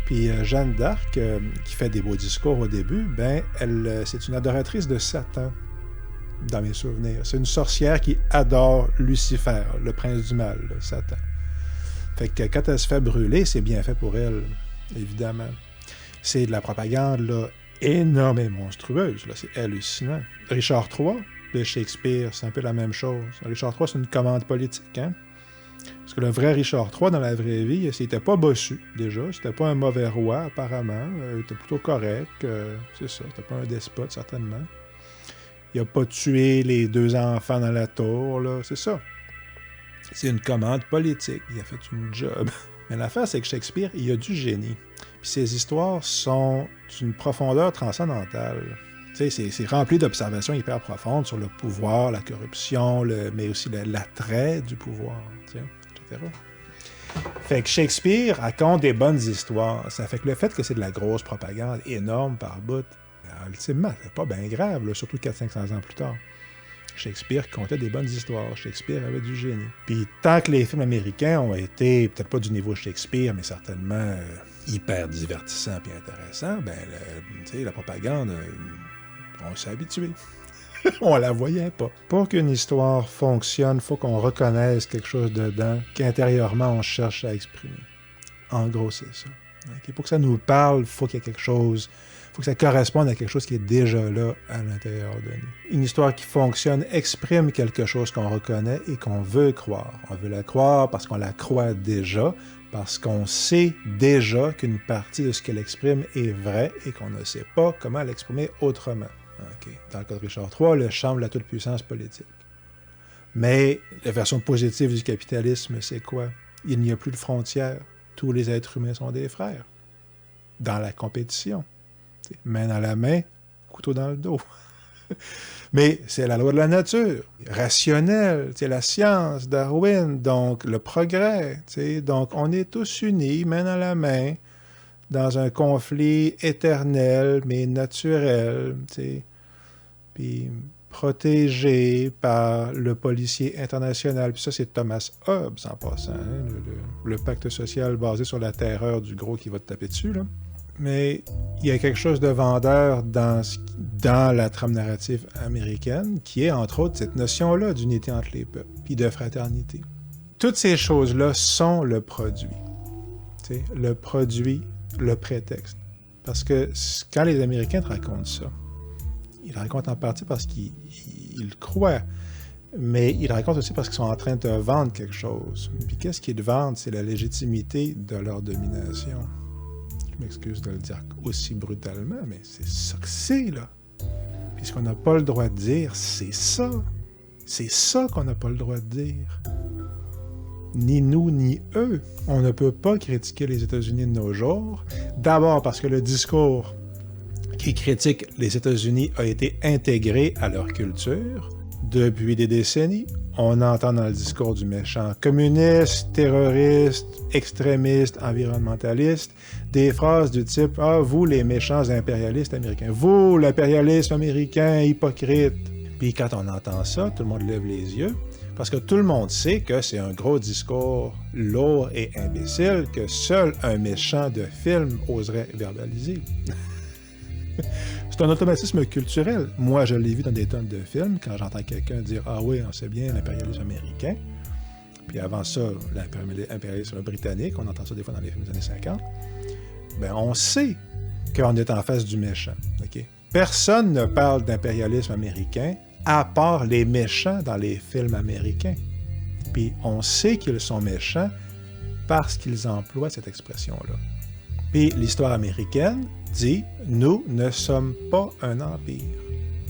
Puis, Jeanne d'Arc, qui fait des beaux discours au début, c'est une adoratrice de Satan, dans mes souvenirs. C'est une sorcière qui adore Lucifer, le prince du mal, là, Satan. Fait que quand elle se fait brûler, c'est bien fait pour elle, évidemment. C'est de la propagande là, énorme et monstrueuse. Là. C'est hallucinant. Richard III de Shakespeare, c'est un peu la même chose. Richard III, c'est une commande politique. Hein? Parce que le vrai Richard III, dans la vraie vie, c'était pas bossu, déjà. C'était pas un mauvais roi, apparemment. Il était plutôt correct. C'est ça. C'était pas un despote, certainement. Il a pas tué les 2 enfants dans la tour. Là. C'est ça. C'est une commande politique. Il a fait une job. Mais l'affaire, c'est que Shakespeare, il a du génie. Puis ses histoires sont d'une profondeur transcendantale. Tu sais, c'est rempli d'observations hyper profondes sur le pouvoir, la corruption, mais aussi l'attrait du pouvoir, tu sais, etc. Fait que Shakespeare raconte des bonnes histoires. Ça fait que le fait que c'est de la grosse propagande énorme par bout, ultimement, c'est pas bien grave, là, surtout 400-500 ans plus tard. Shakespeare contait des bonnes histoires. Shakespeare avait du génie. Puis tant que les films américains ont été, peut-être pas du niveau Shakespeare, mais certainement hyper divertissants et intéressants, la propagande, on s'est habitué. On la voyait pas. Pour qu'une histoire fonctionne, il faut qu'on reconnaisse quelque chose dedans qu'intérieurement on cherche à exprimer. En gros, c'est ça. Okay? Pour que ça nous parle, il faut qu'il y ait quelque chose. Il faut que ça corresponde à quelque chose qui est déjà là à l'intérieur de nous. Une histoire qui fonctionne exprime quelque chose qu'on reconnaît et qu'on veut croire. On veut la croire parce qu'on la croit déjà, parce qu'on sait déjà qu'une partie de ce qu'elle exprime est vraie et qu'on ne sait pas comment l'exprimer autrement. Okay. Dans le cas de Richard III, le champ de la toute-puissance politique. Mais la version positive du capitalisme, c'est quoi? Il n'y a plus de frontières. Tous les êtres humains sont des frères. Dans la compétition. Main dans la main, couteau dans le dos. Mais c'est la loi de la nature, rationnelle, c'est la science, Darwin, donc le progrès. Donc on est tous unis, main dans la main, dans un conflit éternel, mais naturel, puis protégé par le policier international. Puis ça, c'est Thomas Hobbes, en passant, hein, le pacte social basé sur la terreur du gros qui va te taper dessus, là. Mais il y a quelque chose de vendeur dans la trame narrative américaine qui est, entre autres, cette notion-là d'unité entre les peuples, puis de fraternité. toutes ces choses-là sont le produit. T'sais, le produit, le prétexte. Parce que quand les Américains te racontent ça, ils le racontent en partie parce qu'ils croient, mais ils le racontent aussi parce qu'ils sont en train de te vendre quelque chose. Puis qu'est-ce qu'ils te vendent? C'est la légitimité de leur domination. Je m'excuse de le dire aussi brutalement, mais c'est ça que c'est, là. Puis ce qu'on n'a pas le droit de dire, c'est ça. C'est ça qu'on n'a pas le droit de dire. Ni nous, ni eux. On ne peut pas critiquer les États-Unis de nos jours. D'abord parce que le discours qui critique les États-Unis a été intégré à leur culture. Depuis des décennies, on entend dans le discours du méchant communiste, terroriste, extrémiste, environnementaliste, des phrases du type « Ah, vous les méchants impérialistes américains, vous l'impérialisme américain hypocrite ». Puis quand on entend ça, tout le monde lève les yeux, parce que tout le monde sait que c'est un gros discours lourd et imbécile que seul un méchant de film oserait verbaliser. C'est un automatisme culturel. Moi, je l'ai vu dans des tonnes de films, quand j'entends quelqu'un dire « Ah oui, on sait bien l'impérialisme américain ». Puis avant ça, l'impérialisme britannique, on entend ça des fois dans les films des années 50. Bien, on sait qu'on est en face du méchant. Okay? Personne ne parle d'impérialisme américain à part les méchants dans les films américains. Puis on sait qu'ils sont méchants parce qu'ils emploient cette expression-là. Puis l'histoire américaine dit « Nous ne sommes pas un empire.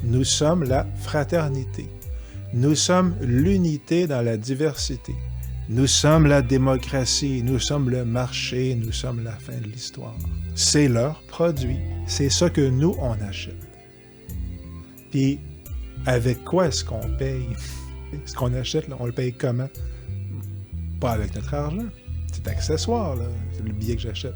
Nous sommes la fraternité. Nous sommes l'unité dans la diversité. Nous sommes la démocratie. Nous sommes le marché. Nous sommes la fin de l'histoire. » C'est leur produit. C'est ça que nous, on achète. Puis, avec quoi est-ce qu'on paye? Ce qu'on achète, là, on le paye comment? Pas avec notre argent. C'est accessoire, là. C'est le billet que j'achète.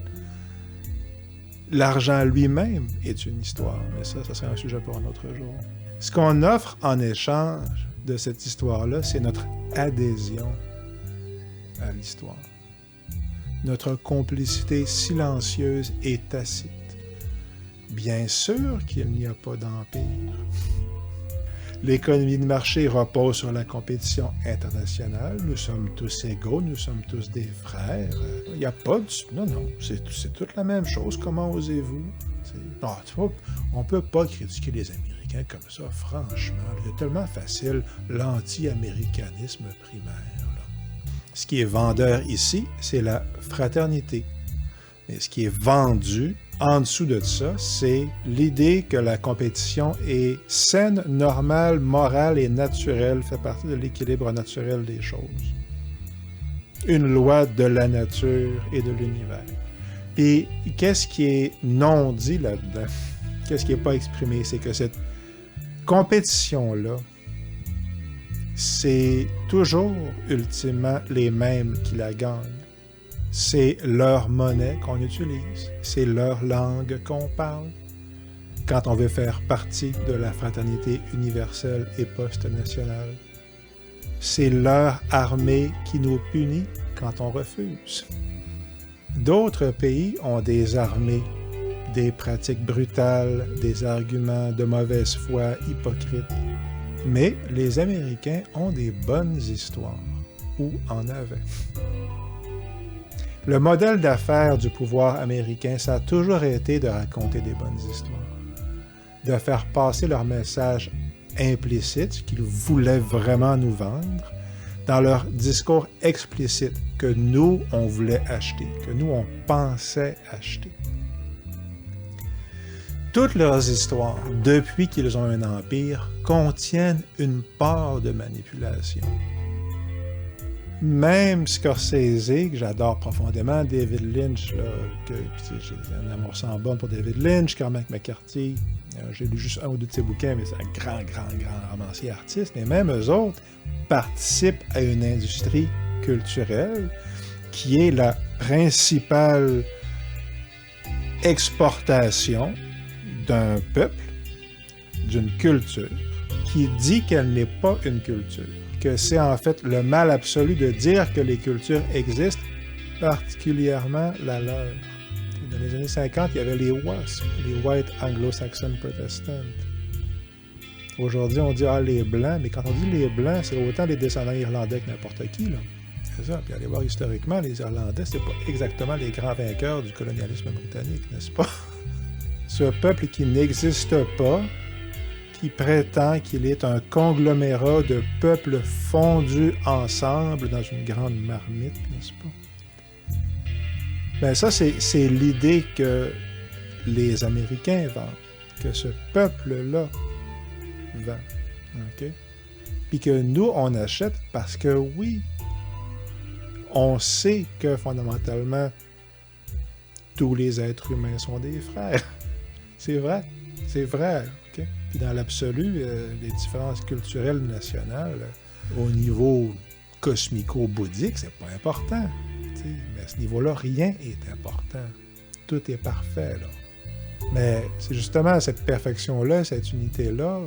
L'argent lui-même est une histoire, mais ça serait un sujet pour un autre jour. Ce qu'on offre en échange de cette histoire-là, c'est notre adhésion à l'histoire. Notre complicité silencieuse et tacite. Bien sûr qu'il n'y a pas d'empire. L'économie de marché repose sur la compétition internationale. Nous sommes tous égaux, nous sommes tous des frères. Il n'y a pas de... Non, c'est toute la même chose. Comment osez-vous? Non, on ne peut pas critiquer les Américains comme ça, franchement. C'est tellement facile, l'anti-américanisme primaire. Là. Ce qui est vendeur ici, c'est la fraternité. Mais ce qui est vendu en dessous de ça, c'est l'idée que la compétition est saine, normale, morale et naturelle, fait partie de l'équilibre naturel des choses. Une loi de la nature et de l'univers. Et qu'est-ce qui est non dit là-dedans? Qu'est-ce qui n'est pas exprimé? C'est que cette compétition-là, c'est toujours ultimement les mêmes qui la gagnent. C'est leur monnaie qu'on utilise, c'est leur langue qu'on parle. Quand on veut faire partie de la fraternité universelle et post-nationale, c'est leur armée qui nous punit quand on refuse. D'autres pays ont des armées, des pratiques brutales, des arguments de mauvaise foi hypocrites. Mais les Américains ont des bonnes histoires, ou en avaient. Le modèle d'affaires du pouvoir américain, ça a toujours été de raconter des bonnes histoires, de faire passer leur message implicite qu'ils voulaient vraiment nous vendre dans leur discours explicite que nous, on voulait acheter, que nous, on pensait acheter. Toutes leurs histoires, depuis qu'ils ont un empire, contiennent une part de manipulation. Même Scorsese, que j'adore profondément, David Lynch, là, j'ai un amour sans borne pour David Lynch, Cormac McCarthy, j'ai lu juste un ou deux de ses bouquins, mais c'est un grand romancier artiste, et même eux autres participent à une industrie culturelle qui est la principale exportation d'un peuple, d'une culture, qui dit qu'elle n'est pas une culture. Que c'est en fait le mal absolu de dire que les cultures existent, particulièrement la leur. Dans les années 50, il y avait les WASP, les White Anglo-Saxon Protestants. Aujourd'hui, on dit « Ah, les Blancs », mais quand on dit les Blancs, c'est autant les descendants irlandais que n'importe qui, là. C'est ça. Puis allez voir historiquement, les Irlandais, c'est pas exactement les grands vainqueurs du colonialisme britannique, n'est-ce pas? Ce peuple qui n'existe pas, qui prétend qu'il est un conglomérat de peuples fondus ensemble dans une grande marmite, n'est-ce pas? Ben ça, c'est l'idée que les Américains vendent, que ce peuple-là vend. OK? Puis que nous, on achète parce que oui, on sait que fondamentalement, tous les êtres humains sont des frères. C'est vrai. C'est vrai. Okay? Puis dans l'absolu, les différences culturelles nationales, au niveau cosmico-bouddhique, c'est pas important. T'sais. Mais à ce niveau-là, rien est important. Tout est parfait, là. Mais c'est justement cette perfection-là, cette unité-là,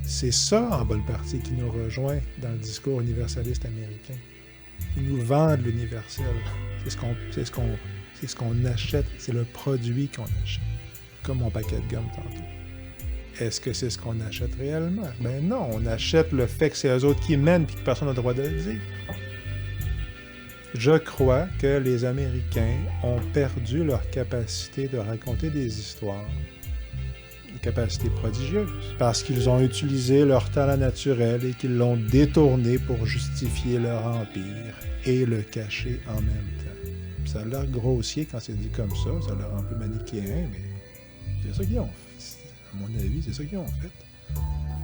c'est ça, en bonne partie, qui nous rejoint dans le discours universaliste américain. Ils nous vendent l'universel. C'est ce qu'on achète. C'est le produit qu'on achète. Comme mon paquet de gomme tantôt. Est-ce que c'est ce qu'on achète réellement? Ben non, on achète le fait que c'est eux autres qui mènent et que personne n'a le droit de le dire. Je crois que les Américains ont perdu leur capacité de raconter des histoires. Une capacité prodigieuse. Parce qu'ils ont utilisé leur talent naturel et qu'ils l'ont détourné pour justifier leur empire et le cacher en même temps. Ça a l'air grossier quand c'est dit comme ça a l'air un peu manichéen, mais c'est ça qu'ils ont fait. À mon avis, c'est ça qu'ils ont fait.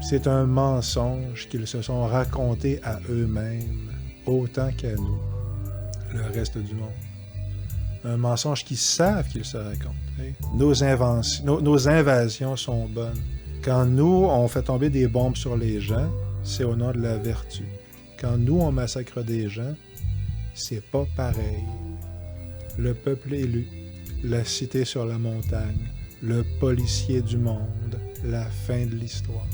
C'est un mensonge qu'ils se sont racontés à eux-mêmes, autant qu'à nous, le reste du monde. Un mensonge qu'ils savent qu'ils se racontent. Hey? Nos invasions sont bonnes. Quand nous, on fait tomber des bombes sur les gens, c'est au nom de la vertu. Quand nous, on massacre des gens, c'est pas pareil. Le peuple élu, la cité sur la montagne, le policier du monde, la fin de l'histoire.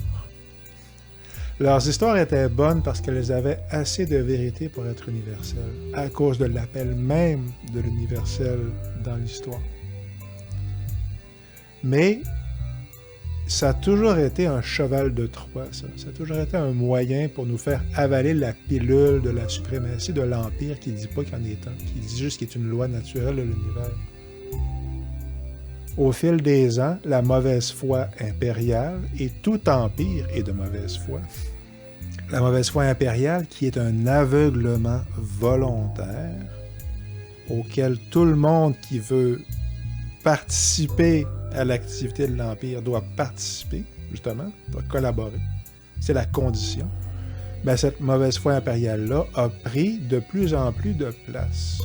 Leurs histoires étaient bonnes parce qu'elles avaient assez de vérité pour être universelles, à cause de l'appel même de l'universel dans l'histoire. Mais ça a toujours été un cheval de Troie, ça. Ça a toujours été un moyen pour nous faire avaler la pilule de la suprématie de l'Empire qui ne dit pas qu'il y en est un, qui dit juste qu'il est une loi naturelle de l'univers. Au fil des ans, la mauvaise foi impériale, et tout empire est de mauvaise foi, la mauvaise foi impériale qui est un aveuglement volontaire auquel tout le monde qui veut participer à l'activité de l'Empire doit participer, justement, doit collaborer. C'est la condition. Ben, cette mauvaise foi impériale-là a pris de plus en plus de place.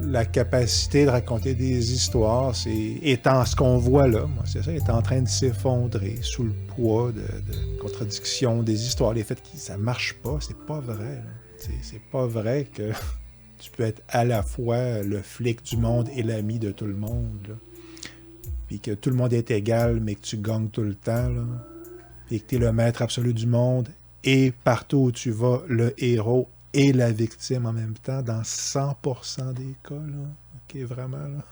La capacité de raconter des histoires, étant ce qu'on voit là, moi, c'est ça, est en train de s'effondrer sous le poids de contradictions des histoires. Les faits que ça marche pas, c'est pas vrai. Là. C'est pas vrai que tu peux être à la fois le flic du monde et l'ami de tout le monde. Là. Puis que tout le monde est égal, mais que tu gagnes tout le temps. Là. Puis que tu es le maître absolu du monde et partout où tu vas, le héros et la victime en même temps, dans 100% des cas, là. OK, vraiment, là.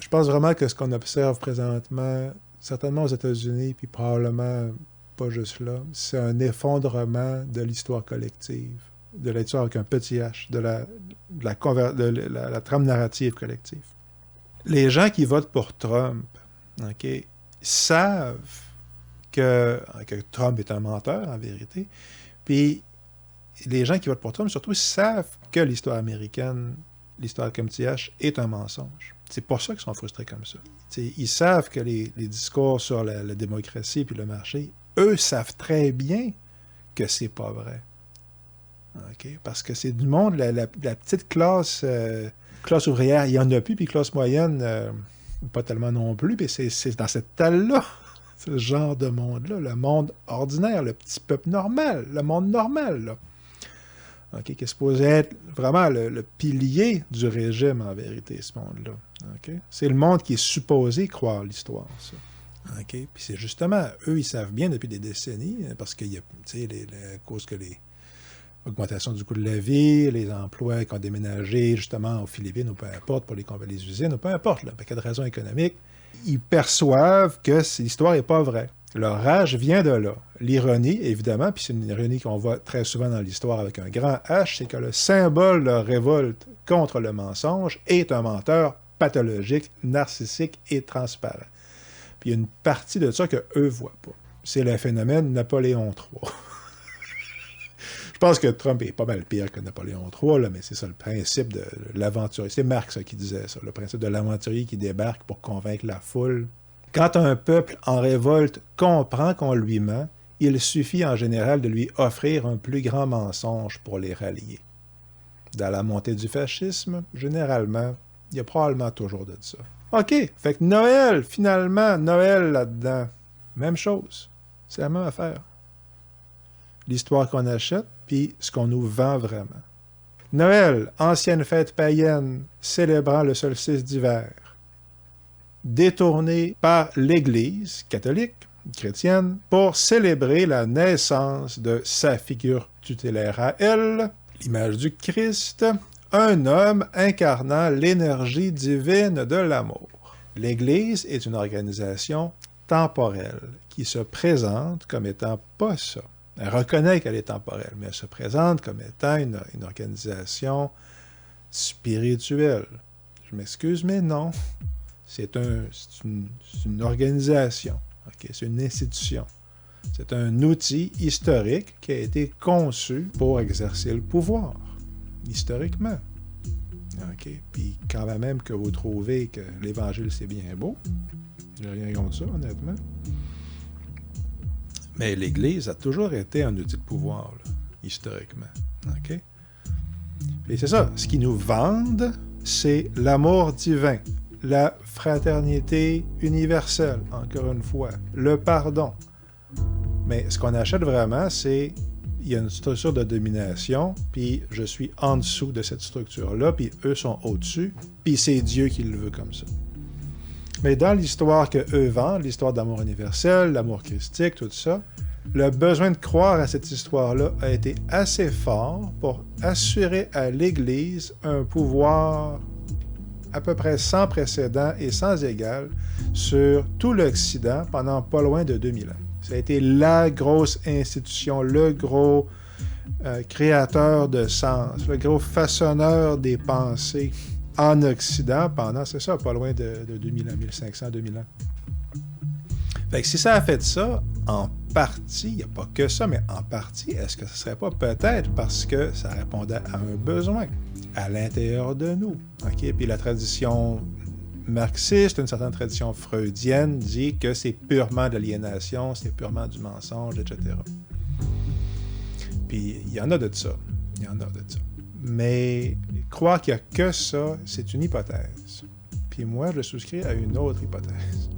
Je pense vraiment que ce qu'on observe présentement, certainement aux États-Unis, puis probablement pas juste là, c'est un effondrement de l'histoire collective, de l'histoire avec un petit H, de la trame narrative collective. Les gens qui votent pour Trump, OK, savent que Trump est un menteur, en vérité, puis les gens qui votent pour Trump, surtout, savent que l'histoire américaine, l'histoire comme TH, est un mensonge. C'est pour ça qu'ils sont frustrés comme ça. T'sais, ils savent que les discours sur la démocratie et le marché, eux savent très bien que c'est pas vrai. Okay? Parce que c'est du monde, la petite classe ouvrière, il y en a plus, puis classe moyenne, pas tellement non plus, puis c'est dans cette talle-là. C'est ce genre de monde-là, le monde ordinaire, le petit peuple normal, le monde normal, là. Okay, qui est supposé être vraiment le pilier du régime, en vérité, ce monde-là. Okay? C'est le monde qui est supposé croire l'histoire, ça. Okay? Puis c'est justement, eux, ils savent bien depuis des décennies, parce qu'il y a, à cause que l'augmentation du coût de la vie, les emplois qui ont déménagé, justement, aux Philippines, ou peu importe, pour les usines, ou peu importe, là, il y a de raisons économiques, ils perçoivent que l'histoire n'est pas vraie. Leur rage vient de là. L'ironie, évidemment, puis c'est une ironie qu'on voit très souvent dans l'histoire avec un grand H, c'est que le symbole de leur révolte contre le mensonge est un menteur pathologique, narcissique et transparent. Puis il y a une partie de ça qu'eux ne voient pas. C'est le phénomène Napoléon III. Je pense que Trump est pas mal pire que Napoléon III, là, mais c'est ça le principe de l'aventurier. C'est Marx qui disait ça, le principe de l'aventurier qui débarque pour convaincre la foule. Quand un peuple en révolte comprend qu'on lui ment, il suffit en général de lui offrir un plus grand mensonge pour les rallier. Dans la montée du fascisme, généralement, il y a probablement toujours de ça. OK, fait que Noël, finalement, Noël là-dedans, même chose. C'est la même affaire. L'histoire qu'on achète, puis ce qu'on nous vend vraiment. Noël, ancienne fête païenne célébrant le solstice d'hiver, détournée par l'Église catholique, chrétienne, pour célébrer la naissance de sa figure tutélaire à elle, l'image du Christ, un homme incarnant l'énergie divine de l'amour. L'Église est une organisation temporelle qui se présente comme étant pas ça. Elle reconnaît qu'elle est temporelle, mais elle se présente comme étant une organisation spirituelle. Je m'excuse, mais non. C'est une organisation, okay? C'est une institution. C'est un outil historique qui a été conçu pour exercer le pouvoir, historiquement. Okay? Puis quand même que vous trouvez que l'Évangile, c'est bien beau, j'ai rien contre ça, honnêtement. Mais l'Église a toujours été un outil de pouvoir, là, historiquement. Okay? Et c'est ça, ce qu'ils nous vendent, c'est l'amour divin, la fraternité universelle, encore une fois, le pardon. Mais ce qu'on achète vraiment, c'est il y a une structure de domination, puis je suis en dessous de cette structure-là, puis eux sont au-dessus, puis c'est Dieu qui le veut comme ça. Mais dans l'histoire qu'eux vendent, l'histoire d'amour universel, l'amour christique, tout ça, le besoin de croire à cette histoire-là a été assez fort pour assurer à l'Église un pouvoir à peu près sans précédent et sans égal sur tout l'Occident pendant pas loin de 2000 ans. Ça a été la grosse institution, le gros créateur de sens, le gros façonneur des pensées en Occident pendant, c'est ça, pas loin de 2000 ans, 1500, 2000 ans. Fait que si ça a fait ça, en partie, il n'y a pas que ça, mais en partie, est-ce que ce ne serait pas peut-être parce que ça répondait à un besoin à l'intérieur de nous? Okay? Puis la tradition marxiste, une certaine tradition freudienne, dit que c'est purement de l'aliénation, c'est purement du mensonge, etc. Puis il y en a de ça. Il y en a de ça. Mais croire qu'il n'y a que ça, c'est une hypothèse. Puis moi, je souscris à une autre hypothèse,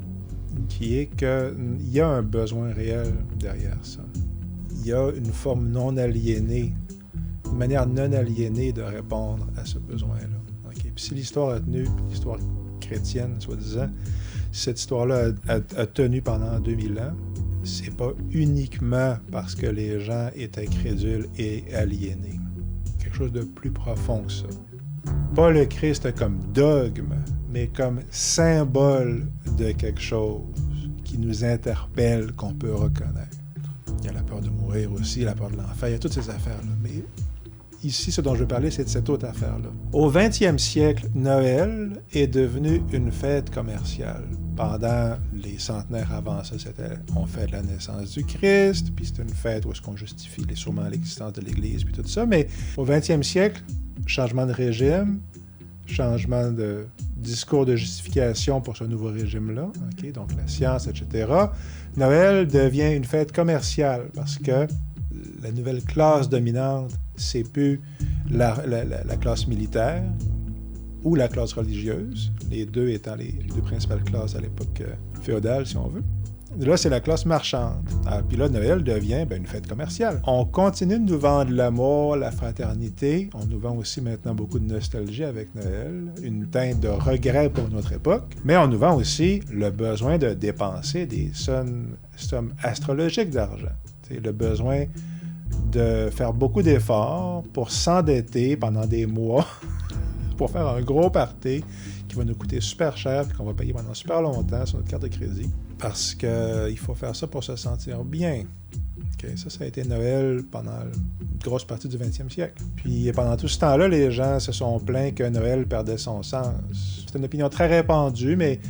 qui est qu'il y a un besoin réel derrière ça. Il y a une forme non aliénée, une manière non aliénée de répondre à ce besoin-là. Okay? Puis si l'histoire a tenu, l'histoire chrétienne, soi-disant, si cette histoire-là a tenu pendant 2000 ans, c'est pas uniquement parce que les gens étaient crédules et aliénés. Quelque chose de plus profond que ça. Pas le Christ comme dogme, mais comme symbole de quelque chose qui nous interpelle, qu'on peut reconnaître. Il y a la peur de mourir aussi, la peur de l'enfer, il y a toutes ces affaires-là. Mais ici, ce dont je veux parler, c'est de cette autre affaire-là. Au 20e siècle, Noël est devenu une fête commerciale. Pendant les centenaires avant ça, on fête la naissance du Christ, puis c'est une fête où est-ce qu'on justifie sûrement l'existence de l'Église, puis tout ça. Mais au 20e siècle, changement de régime, changement de discours de justification pour ce nouveau régime-là, okay, donc la science, etc. Noël devient une fête commerciale parce que la nouvelle classe dominante, c'est plus la classe militaire ou la classe religieuse, les deux étant les deux principales classes à l'époque féodale, si on veut. Là, c'est la classe marchande. Puis là, Noël devient une fête commerciale. On continue de nous vendre l'amour, la fraternité. On nous vend aussi maintenant beaucoup de nostalgie avec Noël, une teinte de regret pour notre époque. Mais on nous vend aussi le besoin de dépenser des sommes astrologiques d'argent. T'sais, le besoin de faire beaucoup d'efforts pour s'endetter pendant des mois pour faire un gros party qui va nous coûter super cher et qu'on va payer pendant super longtemps sur notre carte de crédit. parce qu'il faut faire ça pour se sentir bien. Okay? Ça a été Noël pendant une grosse partie du 20e siècle. Puis pendant tout ce temps-là, les gens se sont plaints que Noël perdait son sens. C'est une opinion très répandue, mais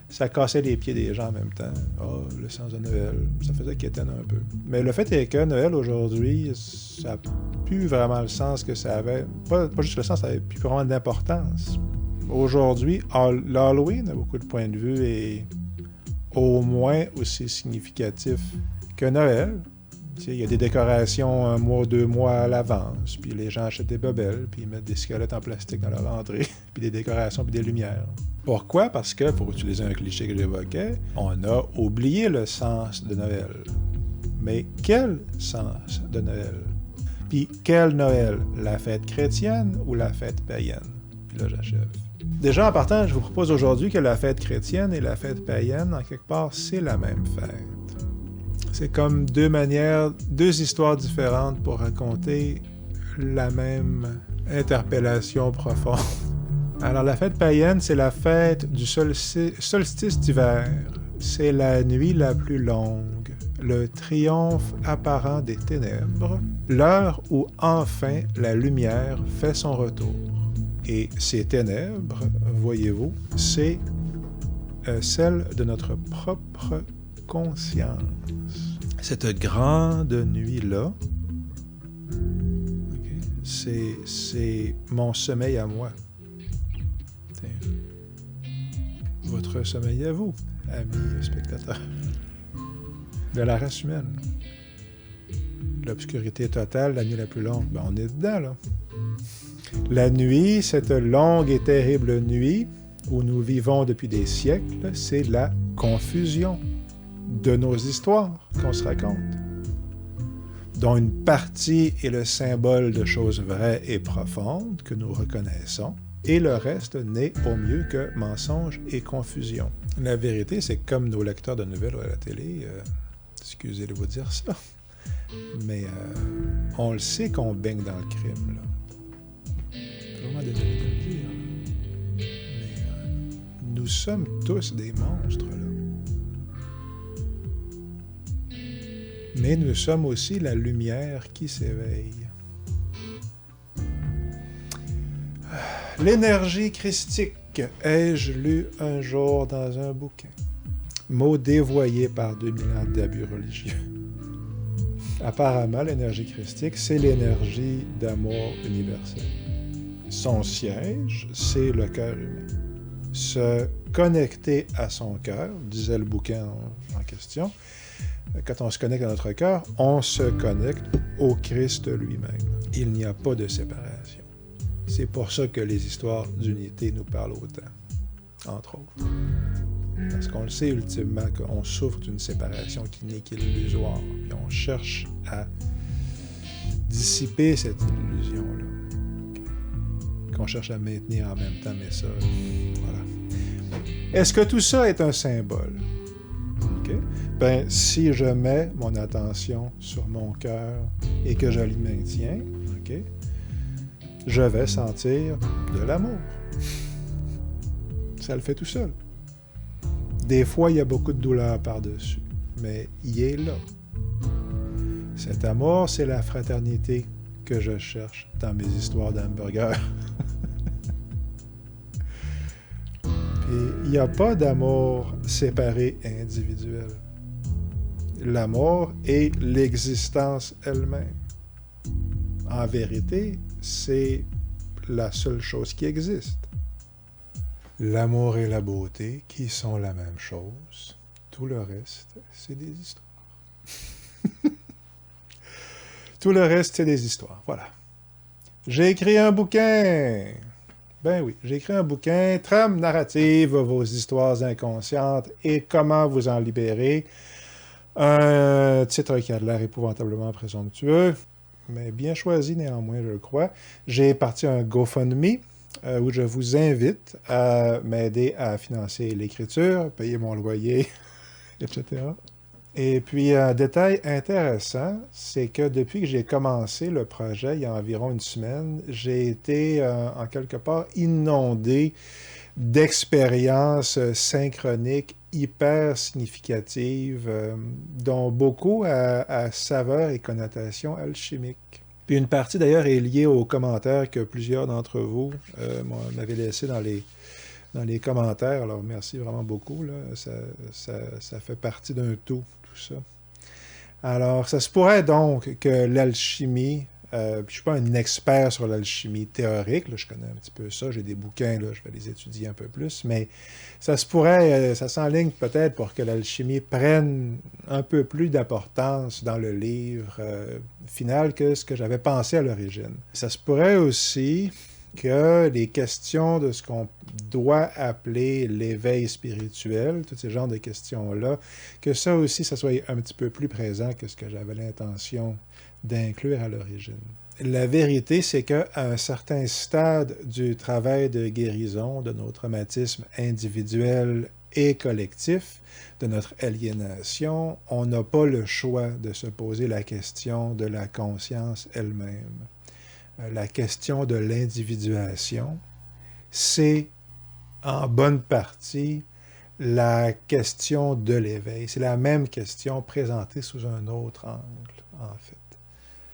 ça cassait les pieds des gens en même temps. Oh, le sens de Noël, ça faisait quétaine un peu. Mais le fait est que Noël, aujourd'hui, ça n'a plus vraiment le sens que ça avait. Pas juste le sens, ça n'avait plus vraiment d'importance. Aujourd'hui, l'Halloween, à beaucoup de points de vue, est au moins aussi significatif que Noël. Il y a des décorations 1 mois, 2 mois à l'avance, puis les gens achètent des bebelles, puis ils mettent des squelettes en plastique dans leur entrée, puis des décorations, puis des lumières. Pourquoi? Parce que, pour utiliser un cliché que j'évoquais, on a oublié le sens de Noël. Mais quel sens de Noël? Puis quel Noël? La fête chrétienne ou la fête païenne? Puis là, j'achève. Déjà, en partant, je vous propose aujourd'hui que la fête chrétienne et la fête païenne, en quelque part, c'est la même fête. C'est comme deux histoires différentes pour raconter la même interpellation profonde. Alors, la fête païenne, c'est la fête du solstice d'hiver. C'est la nuit la plus longue, le triomphe apparent des ténèbres, l'heure où enfin la lumière fait son retour. Et ces ténèbres, voyez-vous, c'est celle de notre propre conscience. Cette grande nuit-là, okay, c'est mon sommeil à moi. Votre sommeil à vous, amis spectateurs, de la race humaine. L'obscurité totale, la nuit la plus longue, ben on est dedans, là. La nuit, cette longue et terrible nuit où nous vivons depuis des siècles, c'est la confusion de nos histoires qu'on se raconte, dont une partie est le symbole de choses vraies et profondes que nous reconnaissons, et le reste n'est au mieux que mensonge et confusion. La vérité, c'est que comme nos lecteurs de nouvelles à la télé, excusez de vous dire ça, mais on le sait qu'on baigne dans le crime, là. Vraiment désolé de le dire, là. Mais nous sommes tous des monstres, là. Mais nous sommes aussi la lumière qui s'éveille. L'énergie christique, ai-je lu un jour dans un bouquin. Mot dévoyé par 2000 ans d'abus religieux. Apparemment, l'énergie christique, c'est l'énergie d'amour universel. Son siège, c'est le cœur humain. Se connecter à son cœur, disait le bouquin en question, quand on se connecte à notre cœur, on se connecte au Christ lui-même. Il n'y a pas de séparation. C'est pour ça que les histoires d'unité nous parlent autant, entre autres. Parce qu'on le sait ultimement qu'on souffre d'une séparation qui n'est qu'illusoire. Puis on cherche à dissiper cette illusion-là. Qu'on cherche à maintenir en même temps, mais ça, voilà. Est-ce que tout ça est un symbole? Okay. Ben, si je mets mon attention sur mon cœur et que je l'y maintiens, okay, je vais sentir de l'amour. Ça le fait tout seul. Des fois, il y a beaucoup de douleur par-dessus, mais il est là. Cet amour, c'est la fraternité que je cherche dans mes histoires d'hamburgers. Puis, il n'y a pas d'amour séparé et individuel. L'amour est l'existence elle-même. En vérité, c'est la seule chose qui existe. L'amour et la beauté, qui sont la même chose. Tout le reste, c'est des histoires. Tout le reste, c'est des histoires. Voilà. J'ai écrit un bouquin. Ben oui, j'ai écrit un bouquin, Trame narrative, vos histoires inconscientes et comment vous en libérer. Un titre qui a l'air épouvantablement présomptueux, mais bien choisi néanmoins, je le crois. J'ai parti un GoFundMe où je vous invite à m'aider à financer l'écriture, payer mon loyer, etc. Et puis, un détail intéressant, c'est que depuis que j'ai commencé le projet, il y a environ une semaine, j'ai été, en quelque part, inondé d'expériences synchroniques hyper significative, dont beaucoup à saveur et connotation alchimique. Puis une partie d'ailleurs est liée aux commentaires que plusieurs d'entre vous m'avaient laissés dans les commentaires. Alors merci vraiment beaucoup, là. Ça fait partie d'un tout ça. Alors, ça se pourrait donc que l'alchimie, je ne suis pas un expert sur l'alchimie théorique, là, je connais un petit peu ça, j'ai des bouquins, là, je vais les étudier un peu plus, mais ça se pourrait, ça s'enligne peut-être pour que l'alchimie prenne un peu plus d'importance dans le livre final que ce que j'avais pensé à l'origine. Ça se pourrait aussi que les questions de ce qu'on doit appeler l'éveil spirituel, tous ces genres de questions-là, que ça aussi, ça soit un petit peu plus présent que ce que j'avais l'intention d'inclure à l'origine. La vérité, c'est qu'à un certain stade du travail de guérison de nos traumatismes individuels et collectifs, de notre aliénation, on n'a pas le choix de se poser la question de la conscience elle-même. La question de l'individuation, c'est en bonne partie la question de l'éveil. C'est la même question présentée sous un autre angle, en fait.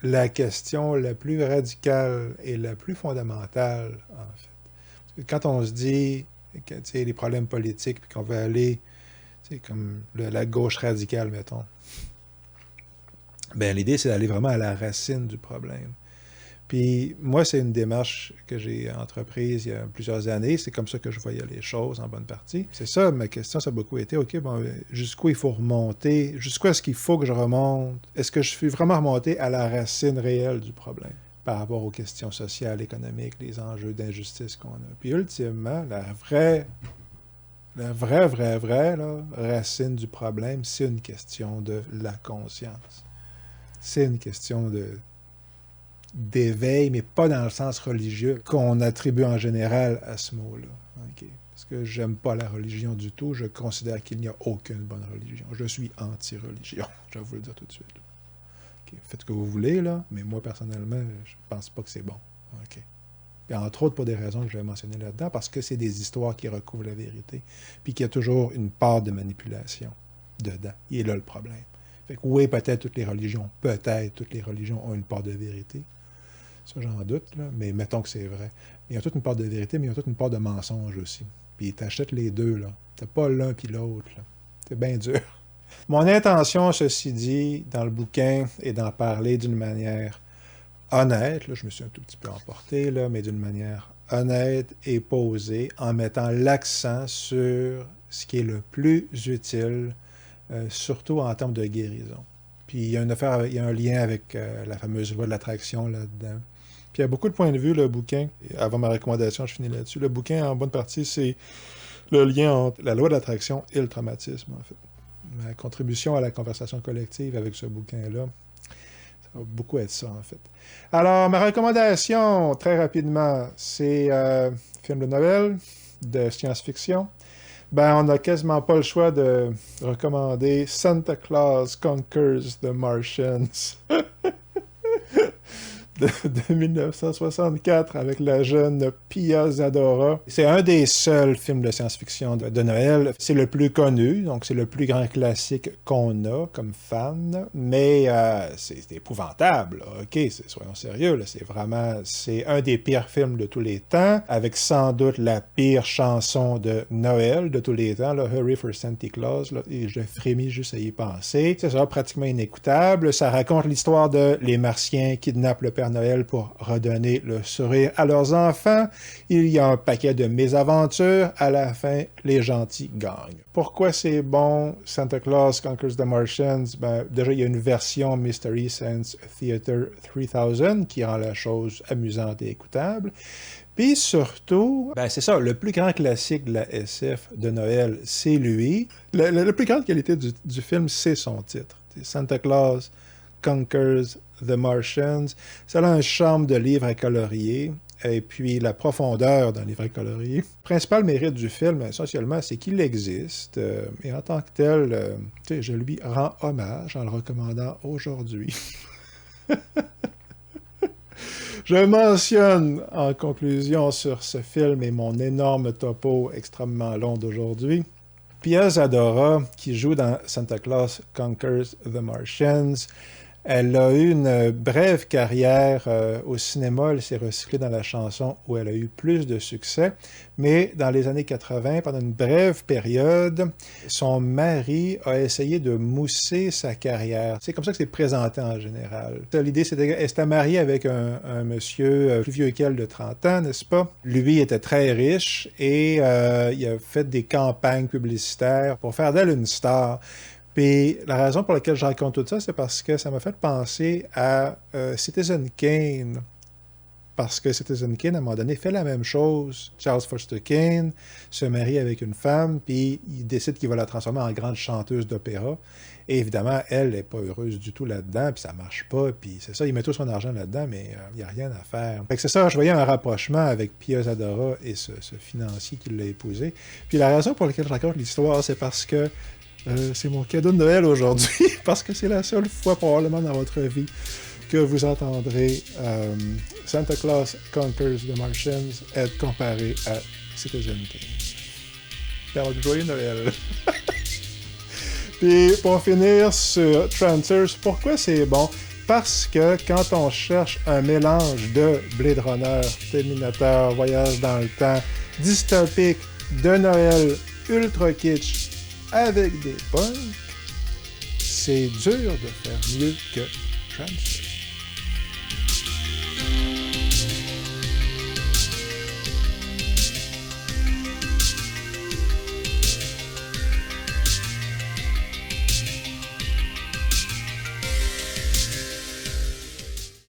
La question la plus radicale et la plus fondamentale, en fait. Quand on se dit que les problèmes politiques, puis qu'on veut aller comme la gauche radicale, mettons, ben l'idée, c'est d'aller vraiment à la racine du problème. Puis moi, c'est une démarche que j'ai entreprise il y a plusieurs années. C'est comme ça que je voyais les choses en bonne partie. C'est ça, ma question, ça a beaucoup été, OK, bon, jusqu'où il faut remonter? Jusqu'où est-ce qu'il faut que je remonte? Est-ce que je suis vraiment remonté à la racine réelle du problème par rapport aux questions sociales, économiques, les enjeux d'injustice qu'on a? Puis ultimement, la vraie là, racine du problème, c'est une question de la conscience. C'est une question d'éveil, mais pas dans le sens religieux qu'on attribue en général à ce mot-là. Okay. Parce que j'aime pas la religion du tout. Je considère qu'il n'y a aucune bonne religion. Je suis anti-religion. Je vais vous le dire tout de suite. Okay. Faites ce que vous voulez, là, mais moi, personnellement, je pense pas que c'est bon. Okay. Et entre autres, pour des raisons que je vais mentionner là-dedans, parce que c'est des histoires qui recouvrent la vérité, puis qu'il y a toujours une part de manipulation dedans. Il est là le problème. Fait que oui, peut-être toutes les religions ont une part de vérité. Ça, j'en doute, là, mais mettons que c'est vrai. Il y a toute une part de vérité, mais il y a toute une part de mensonge aussi. Puis t'achètes les deux, là. T'as pas l'un puis l'autre, là. C'est bien dur. Mon intention, ceci dit, dans le bouquin, est d'en parler d'une manière honnête, là, je me suis un tout petit peu emporté, là, mais d'une manière honnête et posée, en mettant l'accent sur ce qui est le plus utile, surtout en termes de guérison. Puis il y a un lien avec la fameuse loi de l'attraction là-dedans. Puis il y a beaucoup de points de vue, le bouquin. Et avant ma recommandation, je finis là-dessus. Le bouquin, en bonne partie, c'est le lien entre la loi de l'attraction et le traumatisme, en fait. Ma contribution à la conversation collective avec ce bouquin-là, ça va beaucoup être ça, en fait. Alors, ma recommandation, très rapidement, c'est un film de Noël, de science-fiction. Ben, on n'a quasiment pas le choix de recommander Santa Claus Conquers the Martians de 1964 avec la jeune Pia Zadora. C'est un des seuls films de science-fiction de Noël. C'est le plus connu, donc c'est le plus grand classique qu'on a comme fan, mais c'est épouvantable. OK, soyons sérieux, là, c'est un des pires films de tous les temps, avec sans doute la pire chanson de Noël de tous les temps, là, Hurry for Santa Claus, là, et je frémis juste à y penser. C'est ça, pratiquement inécoutable. Ça raconte l'histoire de les Martiens kidnappent le Père Noël pour redonner le sourire à leurs enfants. Il y a un paquet de mésaventures. À la fin, les gentils gagnent. Pourquoi c'est bon, Santa Claus Conquers the Martians? Ben, déjà, il y a une version Mystery Science Theater 3000 qui rend la chose amusante et écoutable. Puis surtout, ben c'est ça, le plus grand classique de la SF de Noël, c'est lui. La plus grande qualité du film, c'est son titre. C'est Santa Claus Conquers the Martians. Ça a un charme de livre à colorier, et puis la profondeur d'un livre à colorier. Le principal mérite du film, essentiellement, c'est qu'il existe, et en tant que tel, je lui rends hommage en le recommandant aujourd'hui. Je mentionne en conclusion sur ce film et mon énorme topo extrêmement long d'aujourd'hui Pia Zadora, qui joue dans Santa Claus Conquers the Martians, elle a eu une brève carrière au cinéma. Elle s'est recyclée dans la chanson où elle a eu plus de succès. Mais dans les années 80, pendant une brève période, son mari a essayé de mousser sa carrière. C'est comme ça que c'est présenté en général. L'idée, c'était qu'elle s'était mariée avec un monsieur plus vieux qu'elle de 30 ans, n'est-ce pas? Lui était très riche et il a fait des campagnes publicitaires pour faire d'elle une star. Puis la raison pour laquelle je raconte tout ça, c'est parce que ça m'a fait penser à Citizen Kane. Parce que Citizen Kane, à un moment donné, fait la même chose. Charles Foster Kane se marie avec une femme, puis il décide qu'il va la transformer en grande chanteuse d'opéra. Et évidemment, elle n'est pas heureuse du tout là-dedans, puis ça marche pas, puis c'est ça, il met tout son argent là-dedans, mais il n'y a rien à faire. Fait que c'est ça, je voyais un rapprochement avec Pia Zadora et ce financier qui l'a épousé. Puis la raison pour laquelle je raconte l'histoire, c'est parce que c'est mon cadeau de Noël aujourd'hui, parce que c'est la seule fois probablement dans votre vie que vous entendrez Santa Claus Conquers the Martians être comparé à Citizen Kane. Alors, joyeux Noël! Puis pour finir sur Trancers, pourquoi c'est bon? Parce que quand on cherche un mélange de Blade Runner, Terminator, Voyage dans le temps, dystopique, de Noël, ultra kitsch, avec des punks, c'est dur de faire mieux que Trancers.